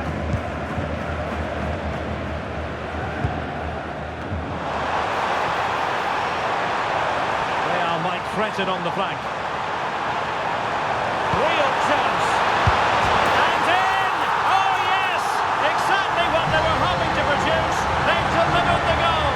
They might threaten on the flank. Real chance. And in! Oh yes! Exactly what they were hoping to produce. They've delivered the goal.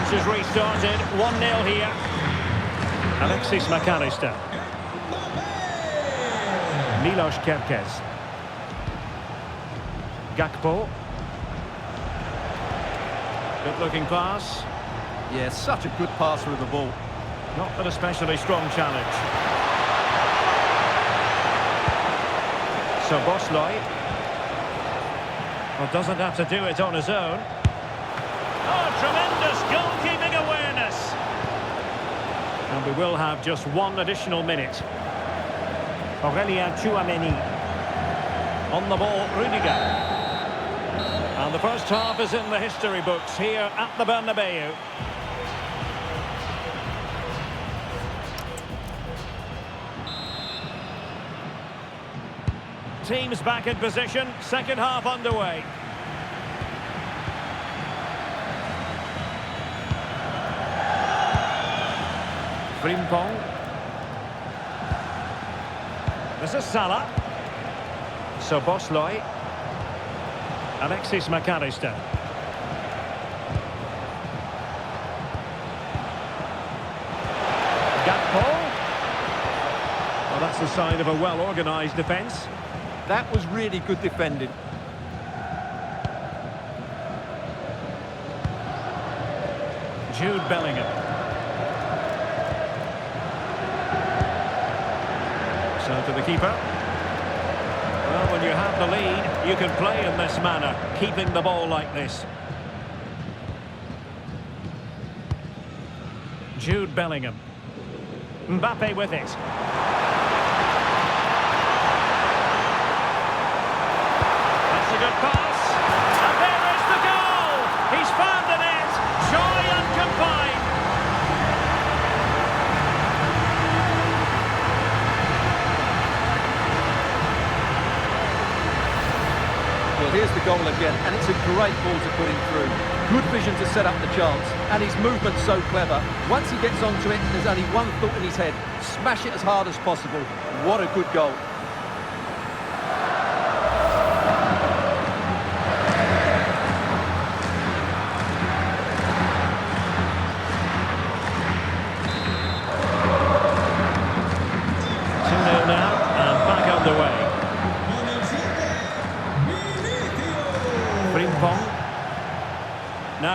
Is restarted, 1-0 here. Alexis McAllister. Milos Kerkez. Gakpo. Good looking pass. Yeah, such a good passer of the ball. Not an especially strong challenge. So Bosloy. Well, doesn't have to do it on his own. Oh, tremendous goalkeeping awareness. And we will have just one additional minute. Aurelien Tchouameni. On the ball, Rudiger. And the first half is in the history books here at the Bernabeu. Teams back in position, second half underway. Frimpong. This is Salah. So Bosloy. Alexis McAllister. Gakpo. Well, that's the sign of a well-organised defence. That was really good defending. Jude Bellingham. So to the keeper. Well, when you have the lead, you can play in this manner, keeping the ball like this. Jude Bellingham. Mbappe with it. That's a good pass. And there is the goal! He's found the net. Joy unconfined. Well, here's the goal again, and it's a great ball to put him through. Good vision to set up the chance, and his movement's so clever. Once he gets onto it, there's only one thought in his head. Smash it as hard as possible. What a good goal.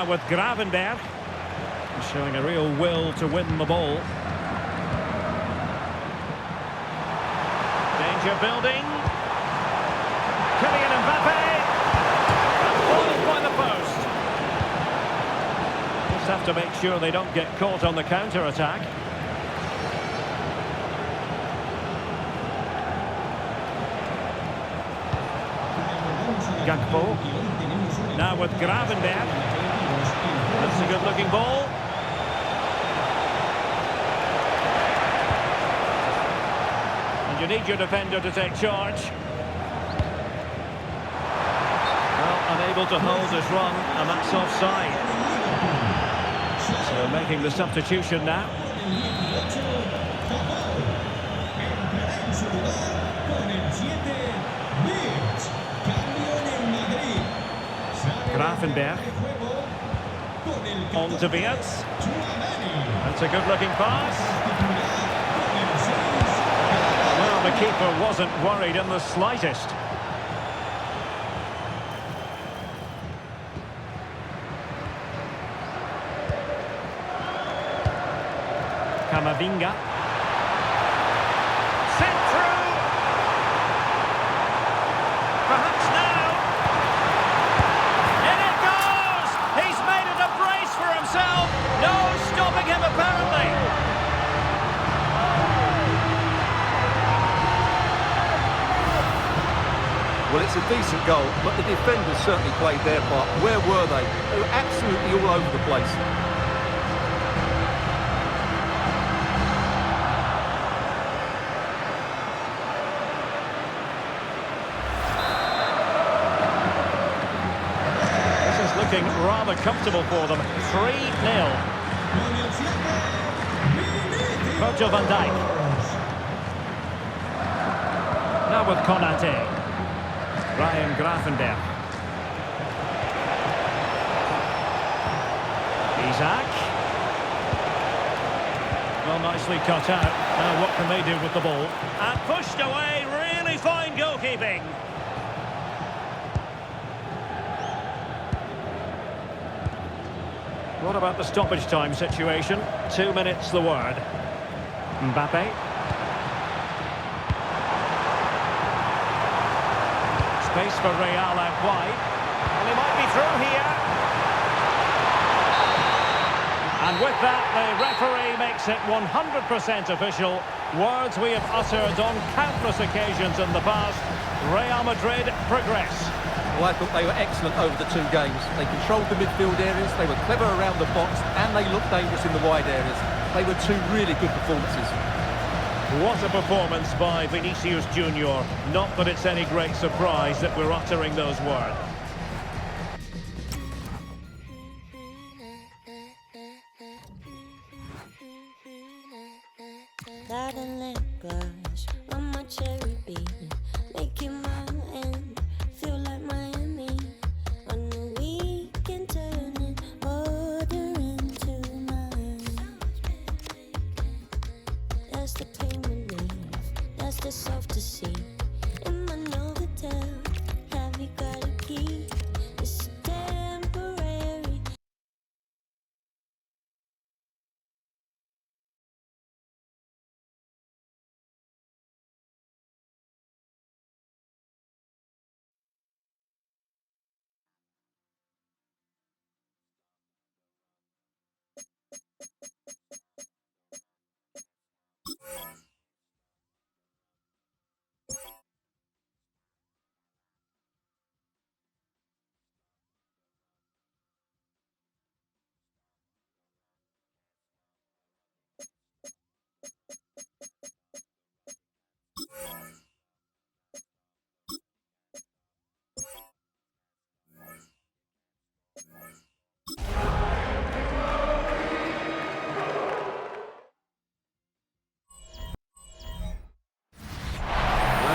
Now with Gravenberg. Showing a real will to win the ball. Danger building. Kylian Mbappe. And foiled by the post. Just have to make sure they don't get caught on the counter-attack. Gakpo. Now with Gravenberg. That's a good-looking ball. And you need your defender to take charge. Well, unable to hold his run, and that's offside. So making the substitution now. Gravenberg. On to Beats. That's a good-looking pass. Well, the keeper wasn't worried in the slightest. Camavinga. Sent through. Perhaps now. In it goes! He's made it a brace for himself. No stopping him, apparently. Well, it's a decent goal, but the defenders certainly played their part. Where were they? They were absolutely all over the place. Looking rather comfortable for them. 3-0. Virgil van Dijk. Now with Konate. Ryan Gravenberg. Isaac. Well, nicely cut out. Now what can they do with the ball? And pushed away. Really fine goalkeeping. What about the stoppage time situation? 2 minutes the word. Mbappe. Space for Real out wide. Well, he might be through here. And with that, the referee makes it 100% official. Words we have uttered on countless occasions in the past. Real Madrid progress. Well, I thought they were excellent over the two games. They controlled the midfield areas, they were clever around the box, and they looked dangerous in the wide areas. They were two really good performances. What a performance by Vinicius Junior. Not that it's any great surprise that we're uttering those words. on my cherry beam, making my end feel like Miami. On the weekend, turning order into mine. That's the pain relief, that's the self-deceit. In my Novotel, have you got a key? It's temporary.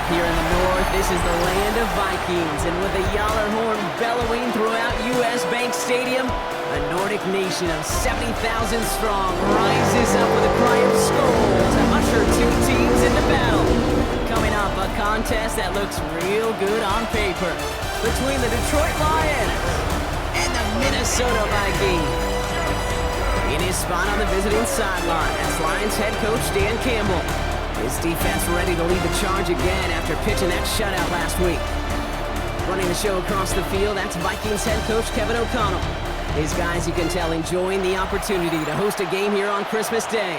Here in the north, this is the land of Vikings, and with a Yaller horn bellowing throughout US Bank Stadium, a Nordic nation of 70,000 strong rises up with a cry of Skål to usher two teams into battle. Coming up, a contest that looks real good on paper between the Detroit Lions and the Minnesota Viking. In his spot on the visiting sideline, that's Lions head coach Dan Campbell. His defense ready to lead the charge again after pitching that shutout last week. Running the show across the field, that's Vikings head coach Kevin O'Connell. His guys, you can tell, enjoying the opportunity to host a game here on Christmas Day.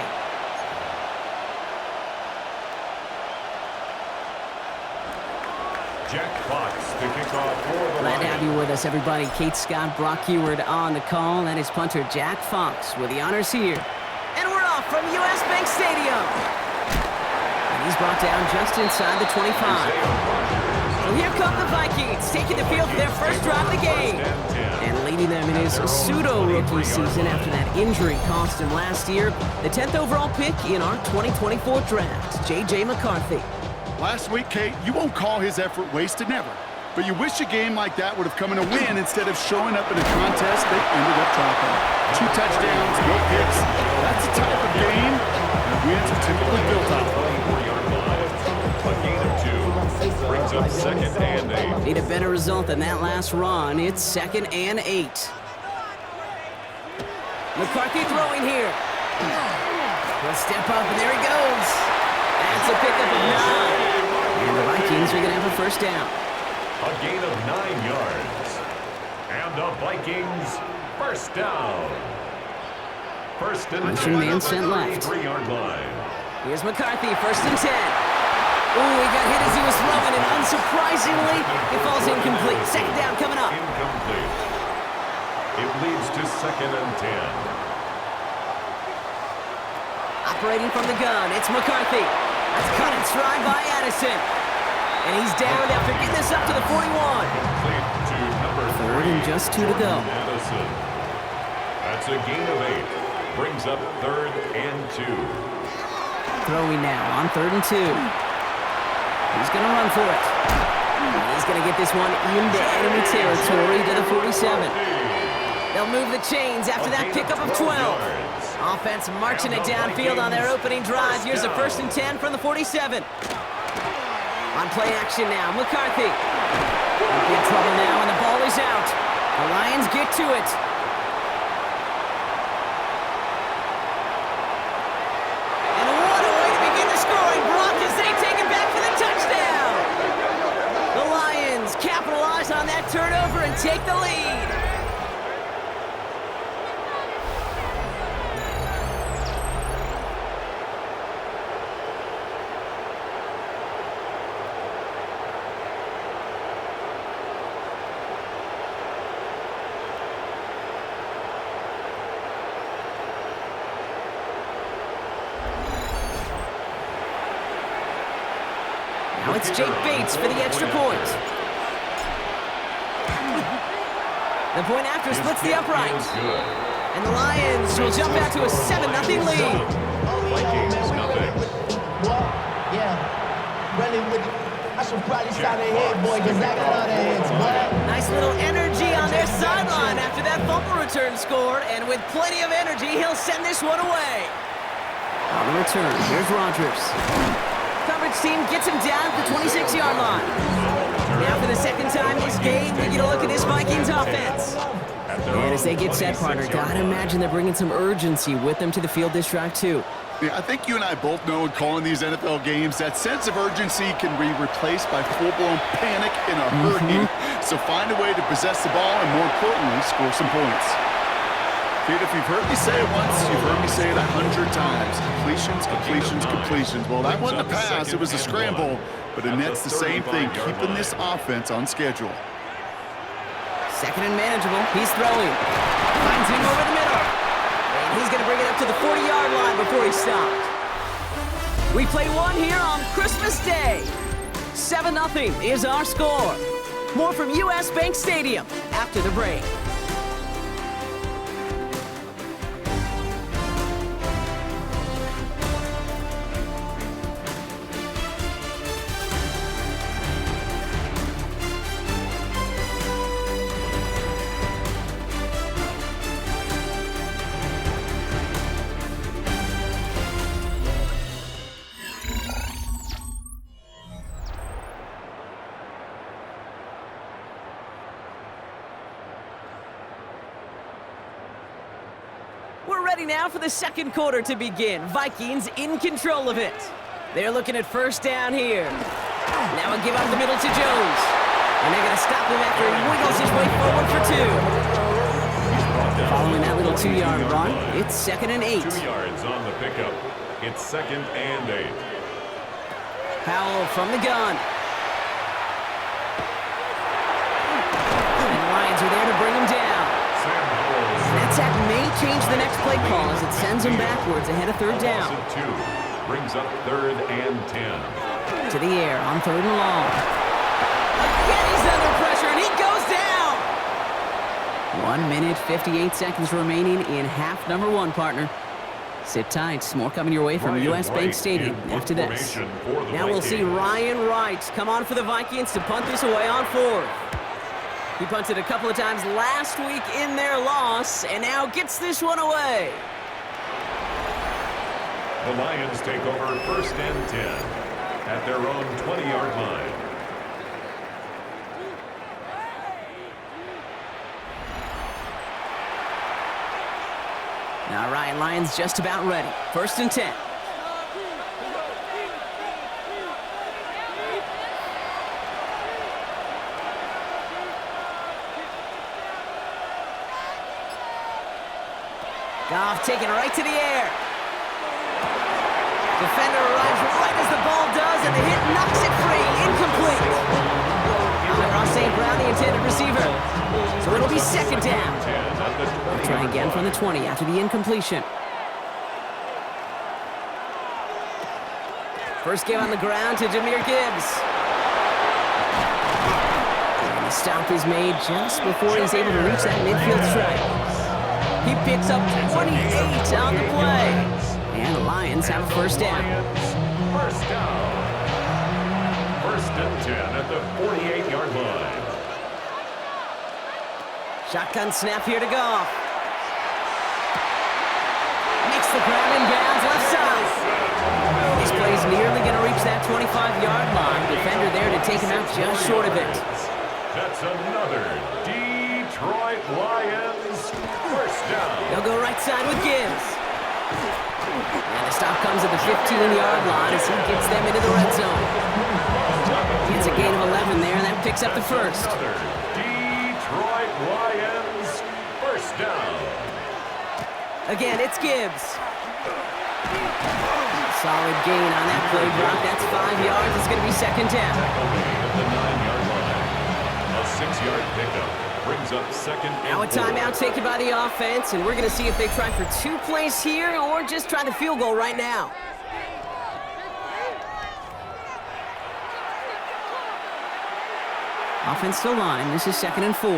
Jack Fox, the kickoff for the Glad to Lions. have you with us, everybody. Kate Scott, Brock Heward on the call. That is punter Jack Fox with the honors here. And we're off from US Bank Stadium. And he's brought down just inside the 25. So here come the Vikings, taking the field for their first drive of the game. And leading them in his pseudo-rookie season after that injury cost him last year. The 10th overall pick in our 2024 draft, J.J. McCarthy. Last week, Kate, you won't call his effort wasted, never. But you wish a game like that would have come in a win instead of showing up in a contest that ended up dropping. 2 touchdowns, no picks. That's the type of game that wins are typically built off of. A gain of 2 brings up 2nd and 8. Need a better result than that last run. It's 2nd and 8. McCarthy throwing here. He'll step up, and there he goes. That's a pickup of 9. And the Vikings are going to have a first down. A gain of 9 yards. And the Vikings first down. First and 10 man sent left. 3-yard line. Here's McCarthy, 1st and 10. Ooh, he got hit as he was throwing, and unsurprisingly, it falls incomplete. 2nd down coming up. Incomplete. It leads to 2nd and 10. Operating from the gun, it's McCarthy. That's cut in stride by Addison. And he's down after getting this up to the 41. Complete to number 3rd and just 2 to go. Madison. That's a gain of 8. Brings up 3rd and 2. Throwing now on 3rd and 2. He's going to run for it. And he's going to get this one into enemy territory to the 47. They'll move the chains after that pickup of 12. Offense marching it downfield on their opening drive. Here's a 1st and 10 from the 47. On play action now, McCarthy. In trouble now, and the ball is out. The Lions get to it. And what a way to begin the scoring. Brock as they take it back for the touchdown. The Lions capitalize on that turnover and take the lead. Now it's Jake Bates for the extra point. The point after splits the upright. And the Lions will jump out to a 7-0 lead. Vikings nothing. What? Yeah. Really, I should probably start a head, boy, because I got all the heads, boy. Nice little energy on their sideline after that fumble return scored. And with plenty of energy, he'll send this one away. On the return, here's Rodgers. Coverage team gets him down at the 26-yard line. Now for the 2nd time this game, we get a look at this Vikings offense. And as they get set, partner, gotta imagine they're bringing some urgency with them to the field this drive, too. Yeah, I think you and I both know in calling these NFL games, that sense of urgency can be replaced by full-blown panic in a hurry. So find a way to possess the ball and, more importantly, score some points. Kid, if you've heard me say it once, you've heard me say it 100 times. Completions, completions, completions. Well, that wasn't a pass, it was a scramble. But Annette's the same thing, keeping this offense on schedule. 2nd and manageable. He's throwing. Finds him over the middle. And he's going to bring it up to the 40-yard line before he stopped. We play one here on Christmas Day. 7-0 is our score. More from US Bank Stadium after the break. ready now for the second quarter to begin. Vikings in control of it. They're looking at first down here. Now a give up the middle to Jones. And they're going to stop him after he wiggles his way forward for 2. Following that little 2-yard run, it's 2nd and 8. 2 yards on the pickup. It's 2nd and 8. Powell from the gun. And the Lions are there to bring him down. That sack may change the next play call as it sends him backwards ahead of 3rd down. 2 brings up 3rd and 10. To the air on 3rd and long. Again, he's under pressure, and he goes down! 1 minute, 58 seconds remaining in half number 1, partner. Sit tight. More coming your way from US Bank Stadium after this. Now we'll see Ryan Wright come on for the Vikings to punt this away on 4th. He punted a couple of times last week in their loss, and now gets this one away. The Lions take over 1st and 10 at their own 20-yard line. All right, Lions just about ready. 1st and 10. Goff taking it right to the air. Defender arrives right as the ball does, and the hit knocks it free. Incomplete. Ross St. Brown, the intended receiver. So it'll be 2nd down. They'll try again from the 20 after the incompletion. First game on the ground to Jahmyr Gibbs. And the stop is made just before he's able to reach that midfield strike. He picks up 28 on the play. And the Lions have a 1st down. First down. 1st and 10 at the 48-yard line. Shotgun snap here to Goff. Makes the ground in bounds left side. This play's nearly going to reach that 25-yard line. Defender there to take him out just short of it. That's another Detroit Lions 1st down. They'll go right side with Gibbs. And the stop comes at the 15-yard line as he gets them into the red zone. It's a gain of 11 there, and that picks up the 1st. Another Detroit Lions 1st down. Again, it's Gibbs. Solid gain on that play drop. That's 5 yards. It's going to be 2nd down. At the 9-yard line. A 6-yard pickup brings up 2nd and Now a timeout taken by the offense, and we're going to see if they try for 2 plays here or just try the field goal right now. Offensive line. This is 2nd and 4.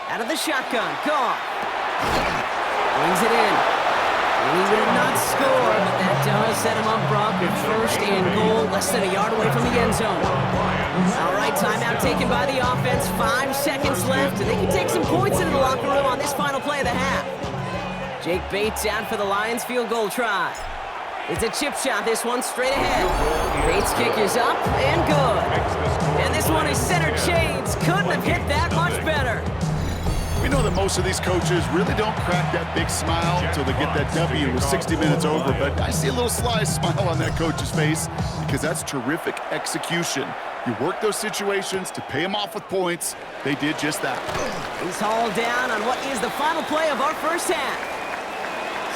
Out of the shotgun. Goff. Brings it in. And he will not score, but that does set him up, Brock, with 1st and goal, less than a yard away from the end zone. All right, timeout taken by the offense. 5 seconds left, and they can take some points into the locker room on this final play of the half. Jake Bates out for the Lions field goal try. It's a chip shot, this one straight ahead. Bates' kick is up and good. And this one is center chains. Couldn't have hit that much better. We know that most of these coaches really don't crack that big smile until they get that W with 60 minutes over, but I see a little sly smile on that coach's face because that's terrific execution. You work those situations to pay them off with points. They did just that. He's hauled down on what is the final play of our 1st half.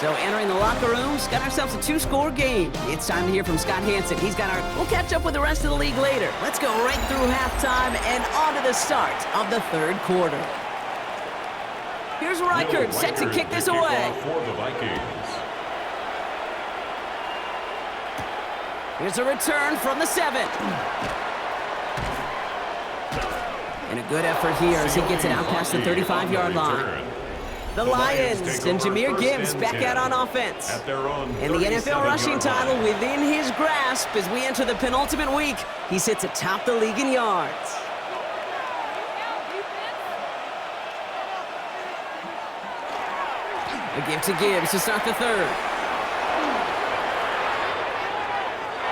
So entering the locker rooms, got ourselves a 2-score game. It's time to hear from Scott Hansen. We'll catch up with the rest of the league later. Let's go right through halftime and on to the start of the 3rd quarter. Here's Reichert set to kick this away. For the Vikings. Here's a return from the 7. And a good effort here as he gets it out past the 35-yard line. The Lions and Jahmyr Gibbs back out on offense. And the NFL rushing title within his grasp as we enter the penultimate week. He sits atop the league in yards. A give to Gibbs to start the 3rd.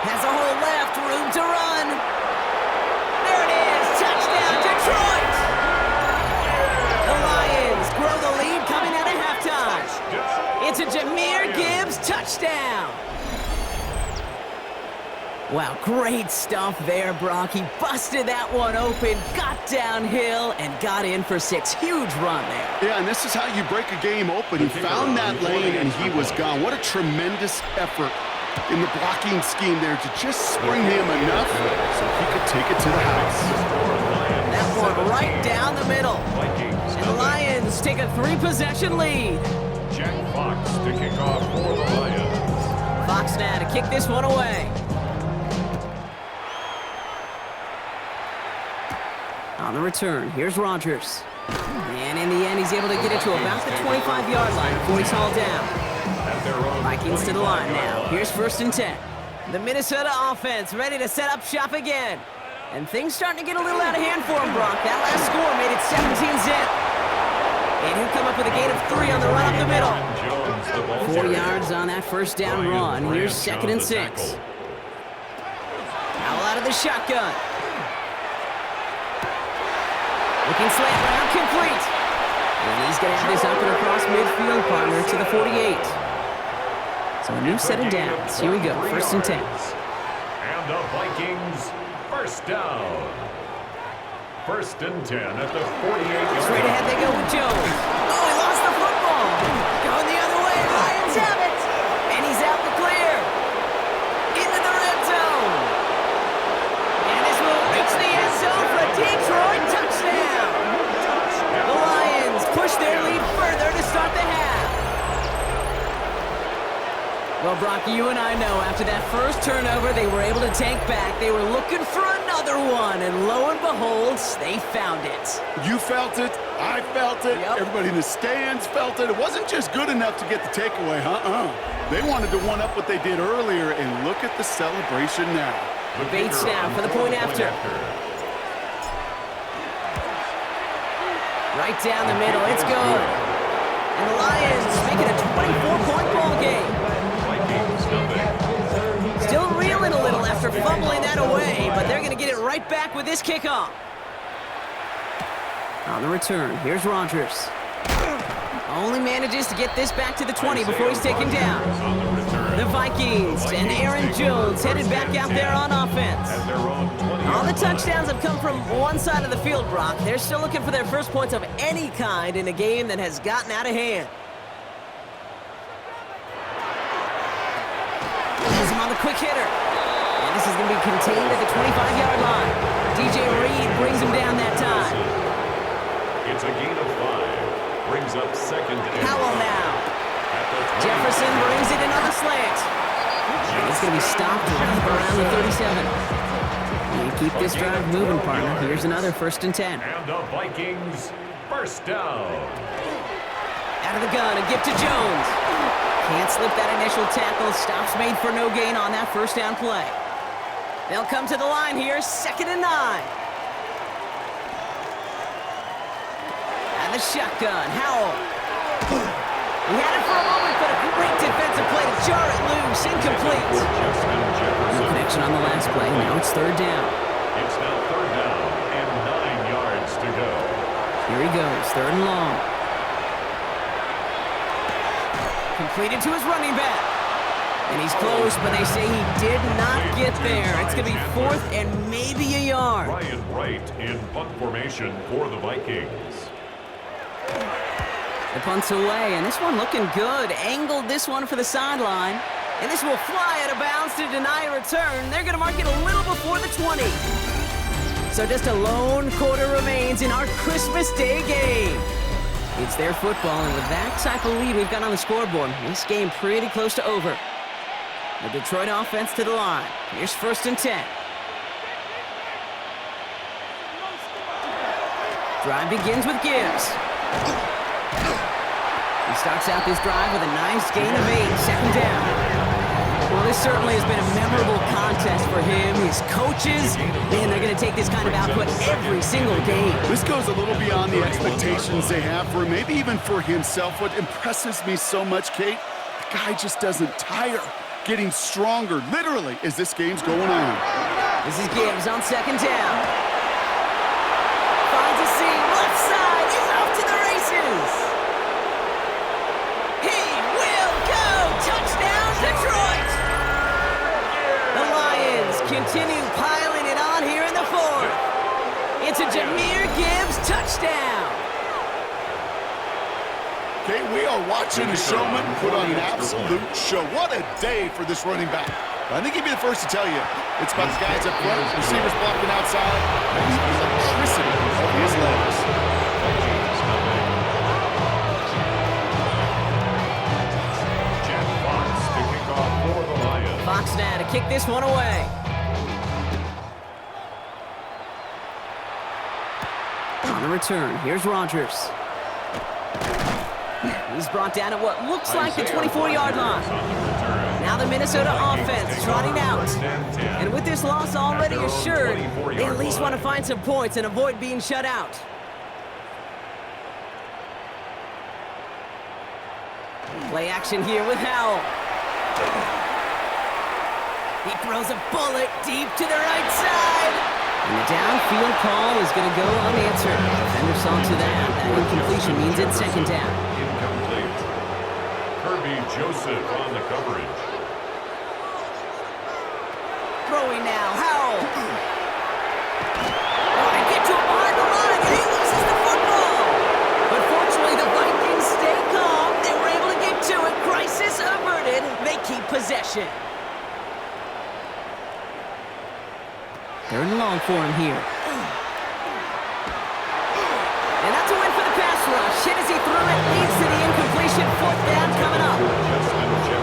Has a hole left, room to run. There it is, touchdown Detroit! The Jahmyr Gibbs, touchdown! Wow, great stuff there, Brock. He busted that one open, got downhill, and got in for 6. Huge run there. Yeah, and this is how you break a game open. He found that lane, and he was gone. What a tremendous effort in the blocking scheme there to just spring him enough so he could take it to the house. That one right down the middle. And the Lions take a 3-possession lead. Jack Fox to kick off for the Lions. Fox now to kick this one away. On the return, here's Rodgers. And in the end, he's able to get it to about the 25-yard line before he's hauled down. Vikings to the line now. Here's 1st and 10. The Minnesota offense ready to set up shop again. And things starting to get a little out of hand for him, Brock. That last score made it 17-zip. And he'll come up with a gain of 3 on the run up the middle. 4 yards on that first down run. Here's 2nd and 6. Powell out of the shotgun. Looking slant route, complete. And he's going to have this up and across midfield, partner, to the 48. So a new set of downs. Here we go, 1st and 10. And the Vikings, 1st down. 1st and 10 at the 48. Straight ahead they go with Jones. Oh, he lost the football. Going the other way, Lions have it. And he's out the clear. Into the red zone. And this will reach the end zone for a Detroit touchdown. The Lions push their lead further to start the half. Well, Brock, you and I know after that first turnover, they were able to take back. They were looking for another one, and lo and behold, they found it. You felt it. I felt it. Yep. Everybody in the stands felt it. It wasn't just good enough to get the takeaway. They wanted to one-up what they did earlier, and look at the celebration now. Bates now for the point after. Right down the middle, it's good. And the Lions make it a 24-point ball game. Still reeling a little after fumbling that away, but they're going to get it right back with this kickoff. On the return, here's Rodgers. Only manages to get this back to the 20 before he's taken down. The Vikings and Aaron Jones headed back out there on offense. All the touchdowns have come from one side of the field, Brock. They're still looking for their first points of any kind in a game that has gotten out of hand. He's on the quick hitter. And this is going to be contained at the 25-yard line. DJ Reed brings him down that time. It's a gain of 5. Brings up 2nd and Powell now. Jefferson brings it in on the slant. And it's going to be stopped right around the 37. You keep this drive moving, partner. Here's another 1st and 10. And the Vikings, 1st down. Out of the gun, a gift to Jones. Can't slip that initial tackle. Stops made for no gain on that first down play. They'll come to the line here, 2nd and 9. And the shotgun, Howell. He had it for a moment, but a great defensive play to jar it loose, incomplete. No connection on the last play. Now it's 3rd down. It's now 3rd down and 9 yards to go. Here he goes, 3rd and long. Completed to his running back. And he's close, but they say he did not get there. It's going to be 4th and maybe a yard. Ryan Wright in punt formation for the Vikings. The punt's away, and this one looking good. Angled this one for the sideline. And this will fly out of bounds to deny a return. They're going to mark it a little before the 20. So just a lone quarter remains in our Christmas Day game. It's their football, and with that type of lead we've got on the scoreboard, this game pretty close to over. The Detroit offense to the line. Here's 1st and 10. Drive begins with Gibbs. He starts out this drive with a nice gain of 8, 2nd down. Well, this certainly has been a memorable contest for him. His coaches, man, they're going to take this kind of output every single game. This goes a little beyond the expectations they have for him, maybe even for himself. What impresses me so much, Kate, the guy just doesn't tire. Getting stronger, literally, as this game's going on. This is Gibbs on 2nd down. Finds a seam, left side, he's off to the races. He will watching a showman put on an absolute show. What a day for this running back. I think he'd be the first to tell you. It's about the guys up front, receivers blocking outside, and the electricity of his legs. Fox now to kick this one away. On the return, here's Rodgers. He's brought down at what looks like the 24-yard line. Now the Minnesota offense trotting out. And with this loss already assured, they at least want to find some points and avoid being shut out. Play action here with Howell. He throws a bullet deep to the right side. And the downfield call is going to go unanswered. Defender saw to that. That incompletion means it's second down. Incomplete. Kirby Joseph on the coverage. Throwing now, Howell. Oh, they get to him behind the line, and he loses the football. But fortunately, the Vikings stay calm. They were able to get to it. Crisis averted. They keep possession. Third and long for him here. And that's a win for the pass rush. Hit as he threw it, leads to the incompletion. Fourth down coming up.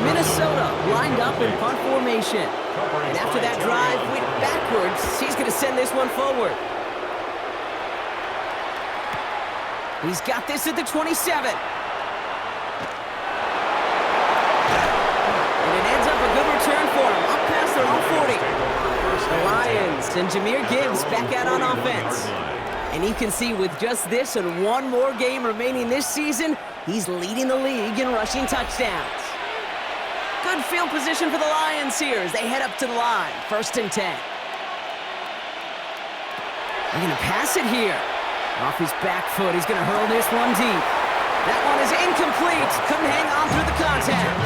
Minnesota lined up in punt formation. And after that drive went backwards, he's going to send this one forward. He's got this at the 27. And it ends up a good return for him. Up past their own 40. The Lions and Jahmyr Gibbs back out on offense. And you can see with just this and one more game remaining this season, he's leading the league in rushing touchdowns. Good field position for the Lions here as they head up to the line. 1st and 10. They're going to pass it here. Off his back foot, he's going to hurl this one deep. That one is incomplete. Couldn't hang on through the contact.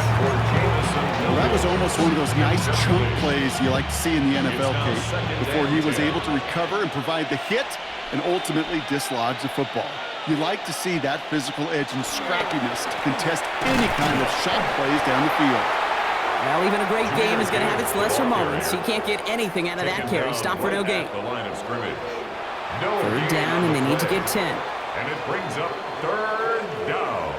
Well, that was almost one of those nice chunk plays you like to see in the NFL, Kate, before he was able to recover and provide the hit and ultimately dislodge the football. You like to see that physical edge and scrappiness to contest any kind of shot plays down the field. Well, even a great game is going to have its lesser moments. You can't get anything out of that carry. Stop for no gain. Third down, and they need to get 10. And it brings up third down.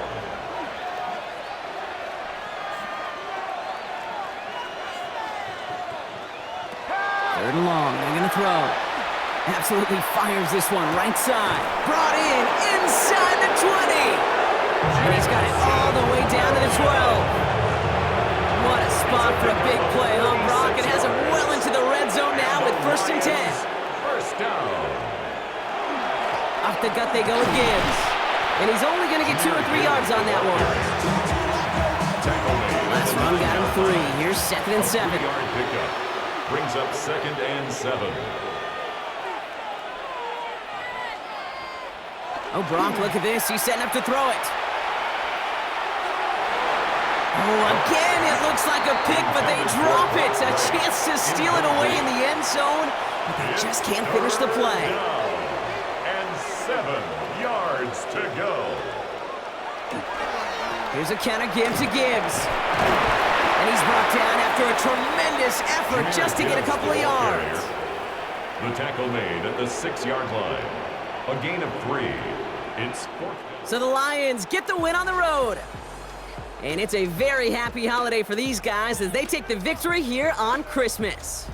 Third and long, they're going to throw. Absolutely fires this one, right side. Brought in, inside the 20. And he's got it all the way down to the 12. What a spot for a big play, huh, Brock? It has him well into the red zone now with 1st and 10. First down. Off the gut they go with Gibbs. And he's only going to get 2 or 3 yards on that one. Last run got him 3. Here's 2nd and 7. Yard pickup. Brings up 2nd and 7. Oh, Brock, look at this. He's setting up to throw it. Oh, again, it looks like a pick, but they drop it. A chance to steal it away in the end zone, but they just can't finish the play. And 7 yards to go. Here's a counter give to Gibbs. And he's brought down after a tremendous effort just to get a couple of yards. The tackle made at the 6-yard line. A gain of 3. It's 4th. So the Lions get the win on the road. And it's a very happy holiday for these guys as they take the victory here on Christmas.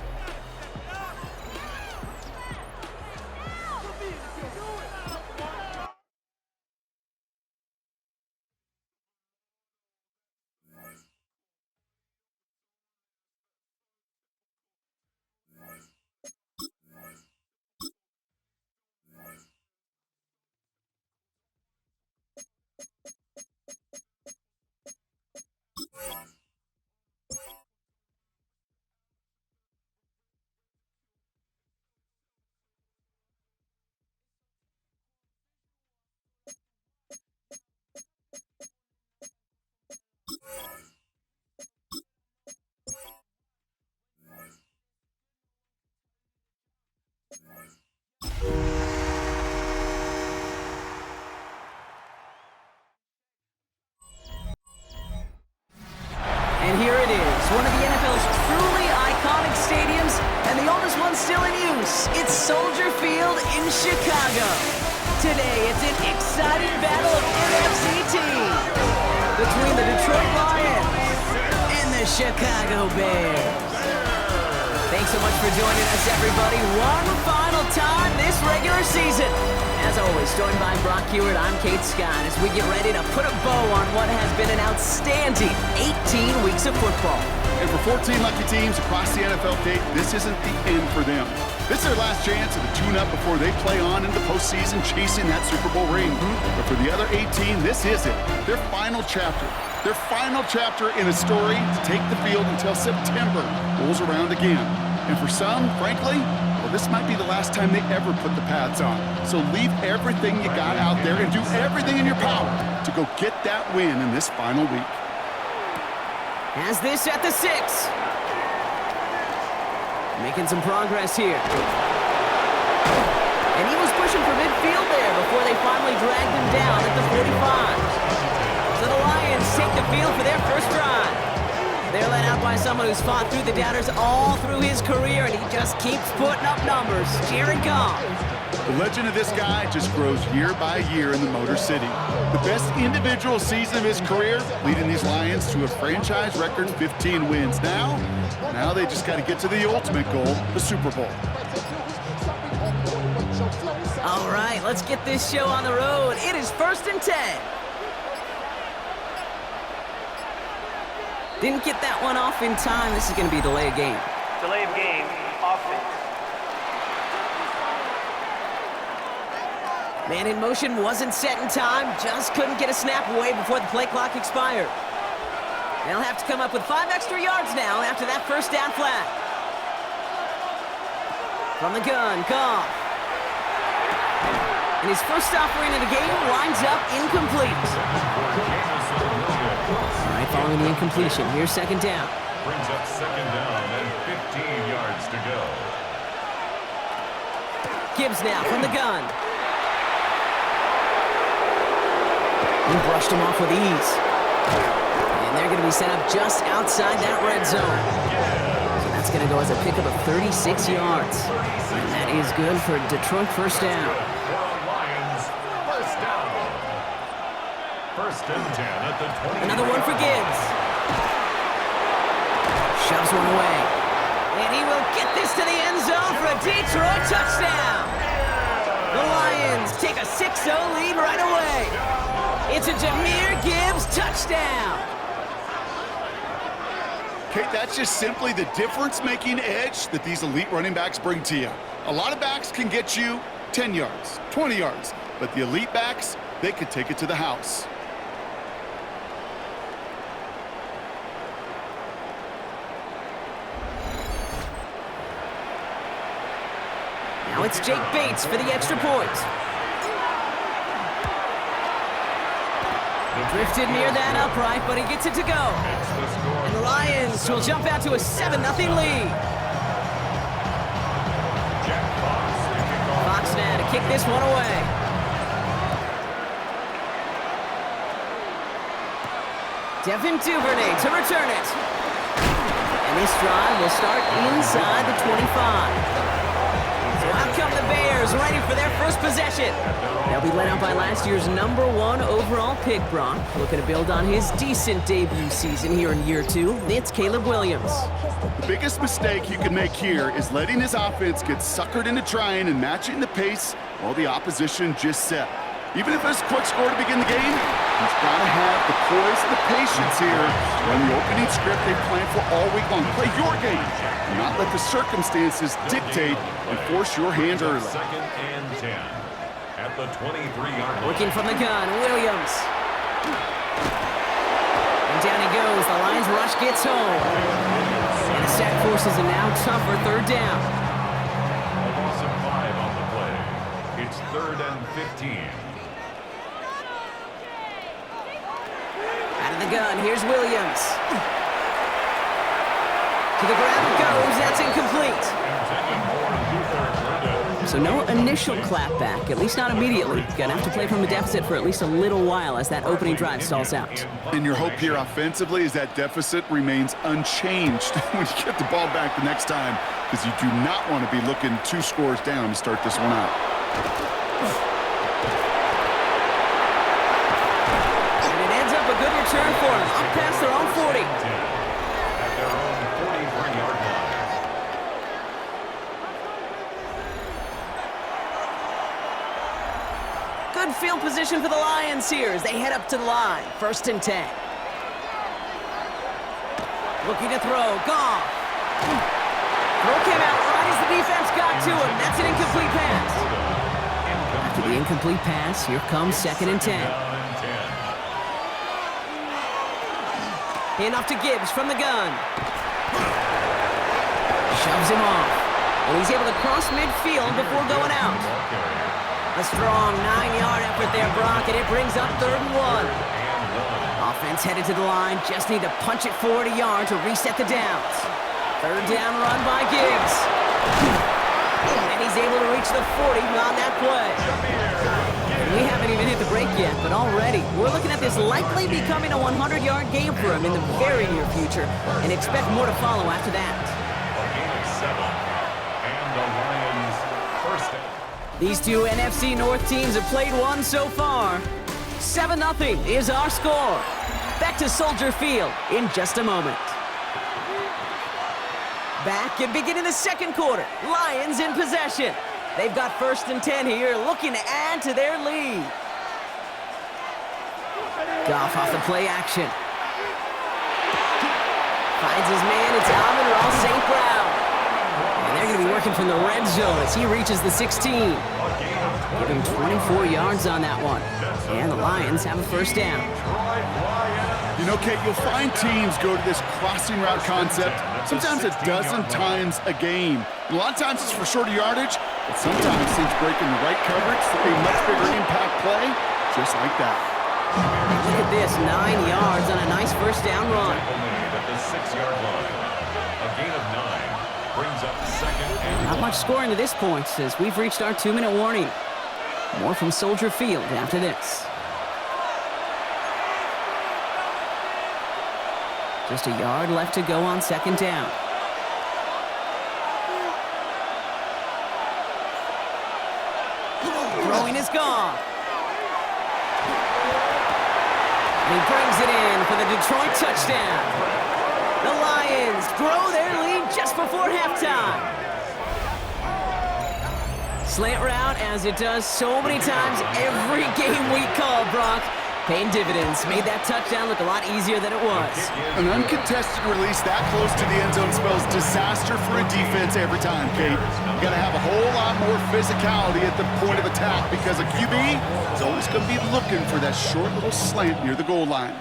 It's one of the NFL's truly iconic stadiums, and the oldest one still in use. It's Soldier Field in Chicago. Today, it's an exciting battle of NFC teams between the Detroit Lions and the Chicago Bears. Thanks so much for joining us, everybody. One final time this regular season. As always, joined by Brock Hewitt, I'm Kate Scott as we get ready to put a bow on what has been an outstanding 18 weeks of football. And for 14 lucky teams across the NFL, Kate, this isn't the end for them. This is their last chance at a tune-up before they play on into the postseason chasing that Super Bowl ring. But for the other 18, this is it. Their final chapter. Their final chapter in a story to take the field until September rolls around again. And for some, frankly, well, this might be the last time they ever put the pads on. So leave everything you got out there and do everything in your power to go get that win in this final week. Has this at the 6. Making some progress here. And he was pushing for midfield there before they finally dragged him down at the 45. So the Lions take the field for their first drive. They're led out by someone who's fought through the doubters all through his career, and he just keeps putting up numbers. Jared Goff. The legend of this guy just grows year by year in the Motor City. The best individual season of his career, leading these Lions to a franchise record 15 wins. Now they just got to get to the ultimate goal, the Super Bowl. All right, let's get this show on the road. It is 1st and 10. Didn't get that one off in time. This is going to be a delay of game. Delay of game, offense. Man in motion wasn't set in time. Just couldn't get a snap away before the play clock expired. They'll have to come up with 5 extra yards now after that first down flag. From the gun, Goff. And his first offering in the game winds up incomplete. All right, following the incompletion, here's 2nd down. Brings up 2nd down and 15 yards to go. Gibbs now from the gun. He brushed him off with ease. And they're going to be set up just outside that red zone. So that's going to go as a pickup of 36 yards. And that is good for Detroit first down. Lions, first down. 1st and 10 at the 20. Another one for Gibbs. Shoves one away. And he will get this to the end zone for a Detroit touchdown. The Lions take a 6-0 lead right away. It's a Jahmyr Gibbs touchdown. Kate, that's just simply the difference-making edge that these elite running backs bring to you. A lot of backs can get you 10 yards, 20 yards, but the elite backs, they could take it to the house. Now it's Jake Bates for the extra point. Drifted near that upright, but he gets it to go. And the Lions will jump out to a 7-0 lead. Fox now to kick this one away. Devin Duvernay to return it. And this drive will start inside the 25. So out come the Bears, ready for their first possession. They'll be led out by last year's #1 overall pick, Brock. Looking to build on his decent debut season here in year 2. It's Caleb Williams. The biggest mistake you can make here is letting his offense get suckered into trying and matching the pace while the opposition just set. Even if it's a quick score to begin the game, he's got to have the poise and the patience here to run the opening script they've planned for all week long. Play your game, and not let the circumstances dictate and force your hand early. 2nd and 10 at the 23-yard line. Working from the gun, Williams. And down he goes. The Lions rush gets home. And the sack forces a now tougher 3rd down. A loss of 5 on the play. It's 3rd and 15. Out of the gun, here's Williams. To the ground it goes, that's incomplete. And taking more in the 3rd quarter. So no initial clapback, at least not immediately. Gonna have to play from a deficit for at least a little while as that opening drive stalls out. And your hope here offensively is that deficit remains unchanged when you get the ball back the next time, because you do not want to be looking 2 scores down to start this one out. And it ends up a good return for them, up past their own 40. At their own 43-yard line. Good field position for the Lions here as they head up to the line. 1st and 10. Looking to throw. Goff. Throw came out right as the defense got to him. That's an incomplete pass. After the incomplete pass, here comes 2nd and 10. Hand off to Gibbs from the gun. Shoves him off. And he's able to cross midfield before going out. A strong 9-yard effort there, Brock, and it brings up 3rd and 1. Offense headed to the line, just need to punch it forward a yard to reset the downs. 3rd down run by Gibbs. And he's able to reach the 40 on that play. And we haven't even hit the break yet, but already we're looking at this likely becoming a 100-yard game for him in the very near future, and expect more to follow after that. A gain of 7. And the Lions first down. These two NFC North teams have played one so far. 7-0 is our score. Back to Soldier Field in just a moment. Back and beginning the 2nd quarter. Lions in possession. They've got 1st and 10 here, looking to add to their lead. Goff off the play action. Finds his man, it's Amon-Ra St. Brown. And they're going to be working from the red zone as he reaches the 16. Give him 24 yards on that one. And the Lions have a 1st down. You know, Kate, you'll find teams go to this crossing route concept sometimes a dozen times a game. And a lot of times it's for shorter yardage, but sometimes teams breaking the right coverage for a much bigger impact play, just like that. Look at this, 9 yards on a nice 1st down run. At the 6-yard line. A gain of 9 brings up 2nd and Not much scoring to this point as we've reached our 2-minute warning. More from Soldier Field after this. Just a yard left to go on 2nd down. Throwing is gone. And he brings it in for the Detroit touchdown. The Lions grow their lead just before halftime. Slant route, as it does so many times every game we call, Brock. Paying dividends. Made that touchdown look a lot easier than it was. An uncontested release that close to the end zone spells disaster for a defense every time, Kate. You got to have a whole lot more physicality at the point of attack because a QB is always going to be looking for that short little slant near the goal line.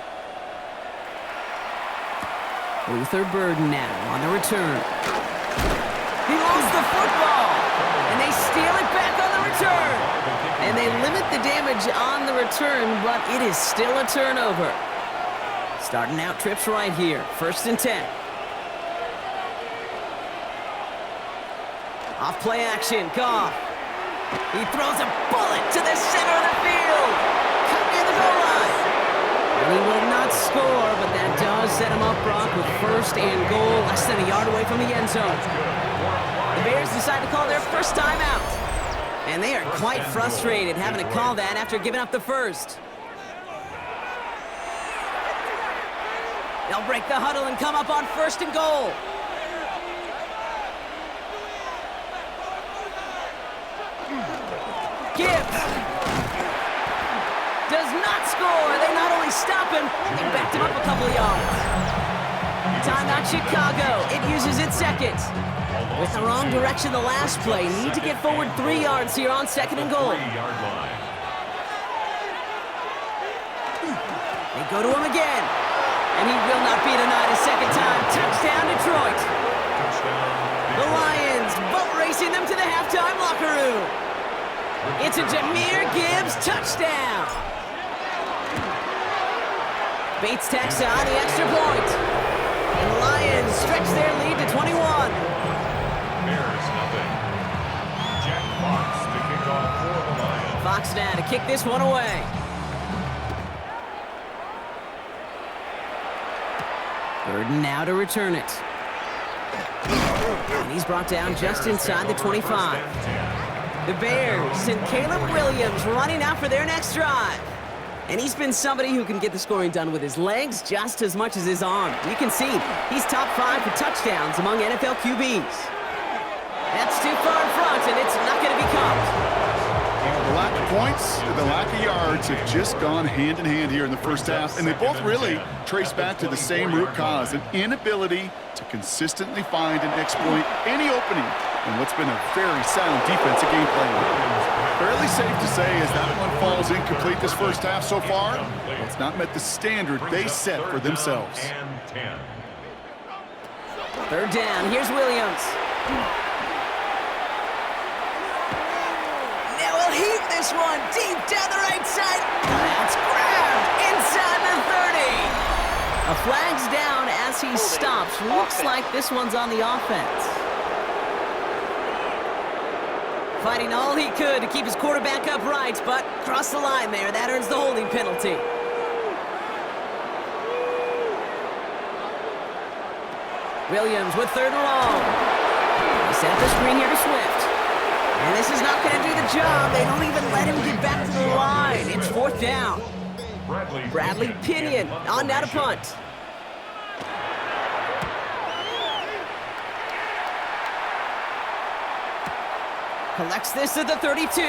Luther Burden now on the return. He lost the football, and they steal it back on the return. And they limit the damage on the return, but it is still a turnover. Starting out trips right here. 1st and 10. Off play action, Goff. He throws a bullet to the center of the field. Cut near the goal line. And he will not score, but that does set him up, Brock, with 1st and goal, less than a yard away from the end zone. The Bears decide to call their first timeout. And they are quite frustrated having to call that after giving up the 1st. They'll break the huddle and come up on 1st and goal. Gibbs does not score. They not only stop him, they backed him up a couple of yards. Timeout Chicago. It uses its 2nd. With the wrong direction the last play. Need to get forward 3 yards here on 2nd and goal. They go to him again. And he will not be denied a 2nd time. Touchdown, Detroit. The Lions boat racing them to the halftime locker room. It's a Jahmyr Gibbs touchdown. Bates tacks on the extra point. And the Lions stretch their lead to 21. Bears nothing. Jack Fox to kick this one away. Burden now to return it. And he's brought down just inside the 25. The Bears and Caleb Williams running out for their next drive. And he's been somebody who can get the scoring done with his legs just as much as his arm. You can see he's top 5 for touchdowns among NFL QBs. That's too far in front, and it's not going to be caught. The lack of points and the lack of yards have just gone hand in hand here in the first half, and they both really trace back to the same root cause, an inability to consistently find and exploit any opening in what's been a very sound defensive game plan. Fairly safe to say as that one falls incomplete this first half so far, it's not met the standard they set for themselves. Third down, here's Williams. Now he'll heat this one deep down the right side. That's grabbed inside the 30. A flag's down as he stops. Looks like this one's on the offense. Fighting all he could to keep his quarterback upright, but crossed the line there. That earns the holding penalty. Williams with third and long. They set up the screen here to Swift. And this is not going to do the job. They don't even let him get back to the line. It's fourth down. Bradley Pinion on down to punt. Collects this at the 32.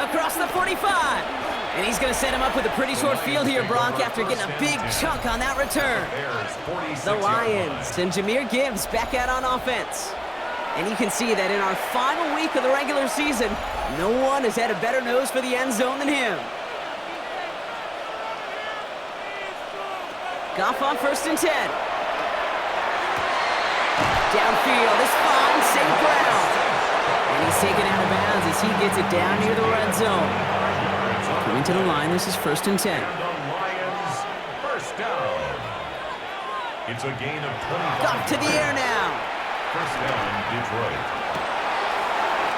Across the 45. And he's going to set him up with a pretty short field here, Brock, after getting a big chunk on that return. The Lions and Jahmyr Gibbs back out on offense. And you can see that in our final week of the regular season, no one has had a better nose for the end zone than him. Goff on first and 10. Downfield is fine, safe ground. And he's taken out of bounds as he gets it down near the red zone. Coming to the line, this is first and 10. And the Lions, first down. It's a gain of 25. Goff to the air now. First down, Detroit.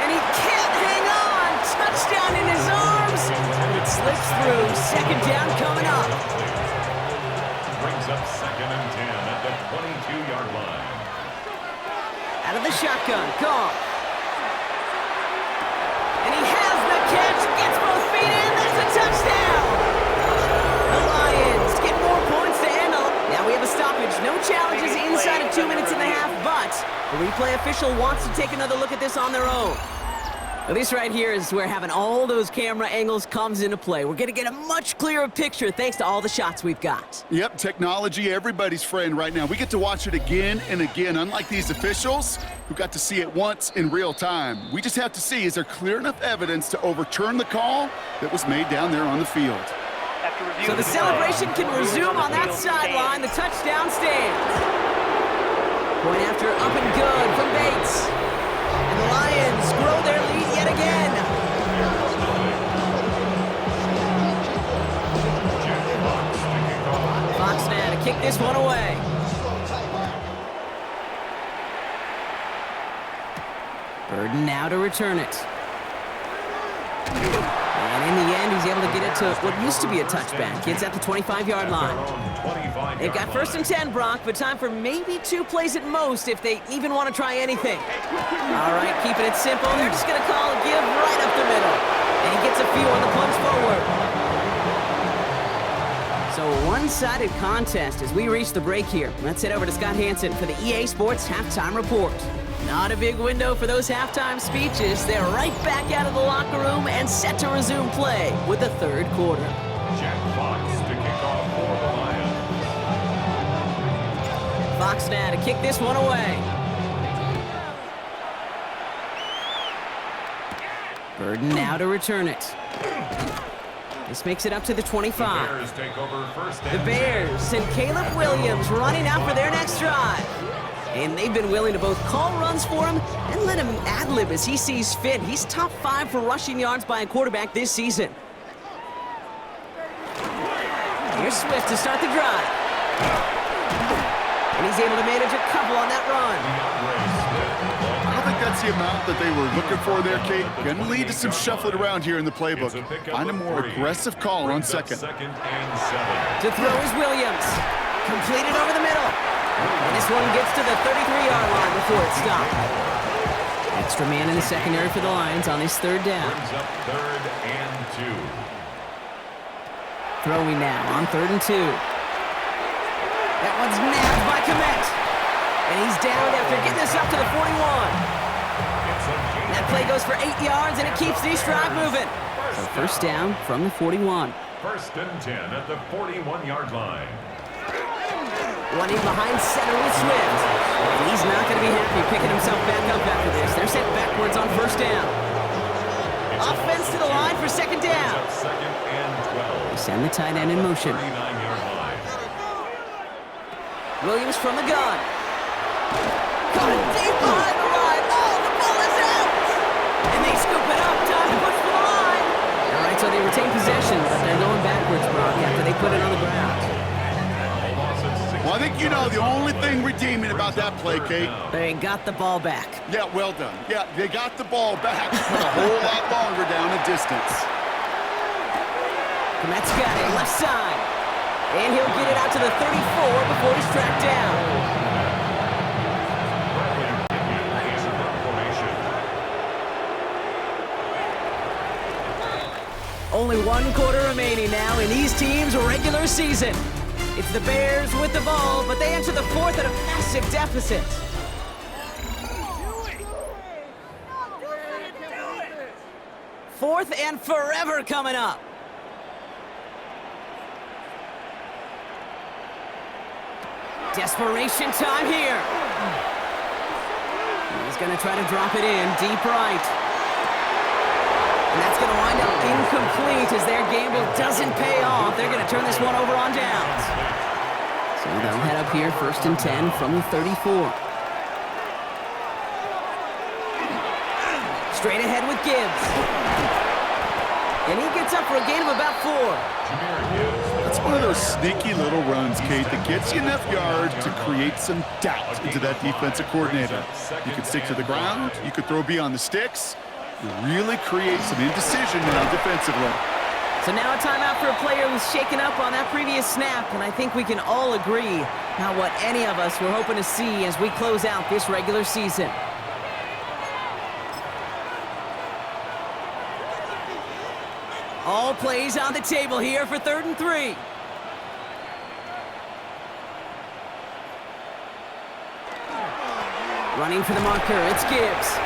And he can't hang on. Touchdown in his arms. It slips through. Second down coming up. Brings up second and 10 at the 22-yard line. Out of the shotgun, Goff. And he has the catch. Gets both feet in. That's a touchdown. The Lions get more points to handle. Now we have a stoppage. No challenges inside of 2 minutes and a half, but the replay official wants to take another look at this on their own. Now, this right here is where having all those camera angles comes into play. We're going to get a much clearer picture thanks to all the shots we've got. Yep, technology, everybody's friend right now. We get to watch it again and again, unlike these officials who got to see it once in real time. We just have to see, is there clear enough evidence to overturn the call that was made down there on the field? So the celebration can resume on that sideline. The touchdown stands. Point after up and good from Bates. And the Lions grow their lead yet again. Fox now to kick this one away. Burden now to return it. And in the end, he's able to get it to what used to be a touchback. It's at the 25-yard line. They've got first and 10, Brock, but time for maybe 2 plays at most if they even want to try anything. All right, keeping it simple. They're just going to call a give right up the middle. And he gets a few on the punch forward. So a one-sided contest as we reach the break here. Let's head over to Scott Hansen for the EA Sports Halftime Report. Not a big window for those halftime speeches. They're right back out of the locker room and set to resume play with the third quarter. Jack Fox to kick off for the Lions. Fox now to kick this one away. Burden now to return it. This makes it up to the 25. The Bears take over first The and Bears and Caleb Williams running out for their next drive. And they've been willing to both call runs for him and let him ad-lib as he sees fit. He's top 5 for rushing yards by a quarterback this season. Here's Swift to start the drive. And he's able to manage a couple on that run. I don't think that's the amount that they were looking for there, Kate. Going to lead to some shuffling around here in the playbook. Find a more aggressive call on second. To throw is Williams. Completed over the middle. And this one gets to the 33-yard line before it's stopped. Extra man in the secondary for the Lions on this third down. Brings up 3rd and 2. Throwing now on 3rd and 2. That one's nabbed by Komet. And he's down after getting this up to the 41. That play goes for 8 yards, and it keeps the drive moving. So first down from the 41. 1st and 10 at the 41-yard line. Running behind center with Swift. And he's not going to be happy picking himself back up after this. They're sent backwards on first down. Offense to the line for second down. 2nd and 12. They send the tight end in motion. 39-yard line. Williams from the gun. Caught it deep behind the line. Oh, the ball is out! And they scoop it up. Time to push for the line. All right, so they retain possession, but they're going backwards, Brock, after they put it on the ground. Well, I think you know the only thing redeeming about that play, Kate. They got the ball back. Yeah, well done. Yeah, they got the ball back, but a whole lot longer down the distance. Komet's got it, left side. And he'll get it out to the 34 before he's tracked down. Only 1 quarter remaining now in these teams' regular season. It's the Bears with the ball, but they enter the 4th at a massive deficit. Fourth and forever coming up. Desperation time here. He's going to try to drop it in deep right. And that's going to wind up incomplete as their gamble doesn't pay off. They're going to turn this one over on downs. So they'll head up here 1st and 10 from the 34. Straight ahead with Gibbs. And he gets up for a gain of about 4. That's one of those sneaky little runs, Kate, that gets you enough yards to create some doubt into that defensive coordinator. You could stick to the ground. You could throw beyond the sticks. You really create some indecision now defensively. So now a timeout for a player who's shaken up on that previous snap, and I think we can all agree not what any of us were hoping to see as we close out this regular season. All plays on the table here for 3rd and 3. Running for the marker, it's Gibbs.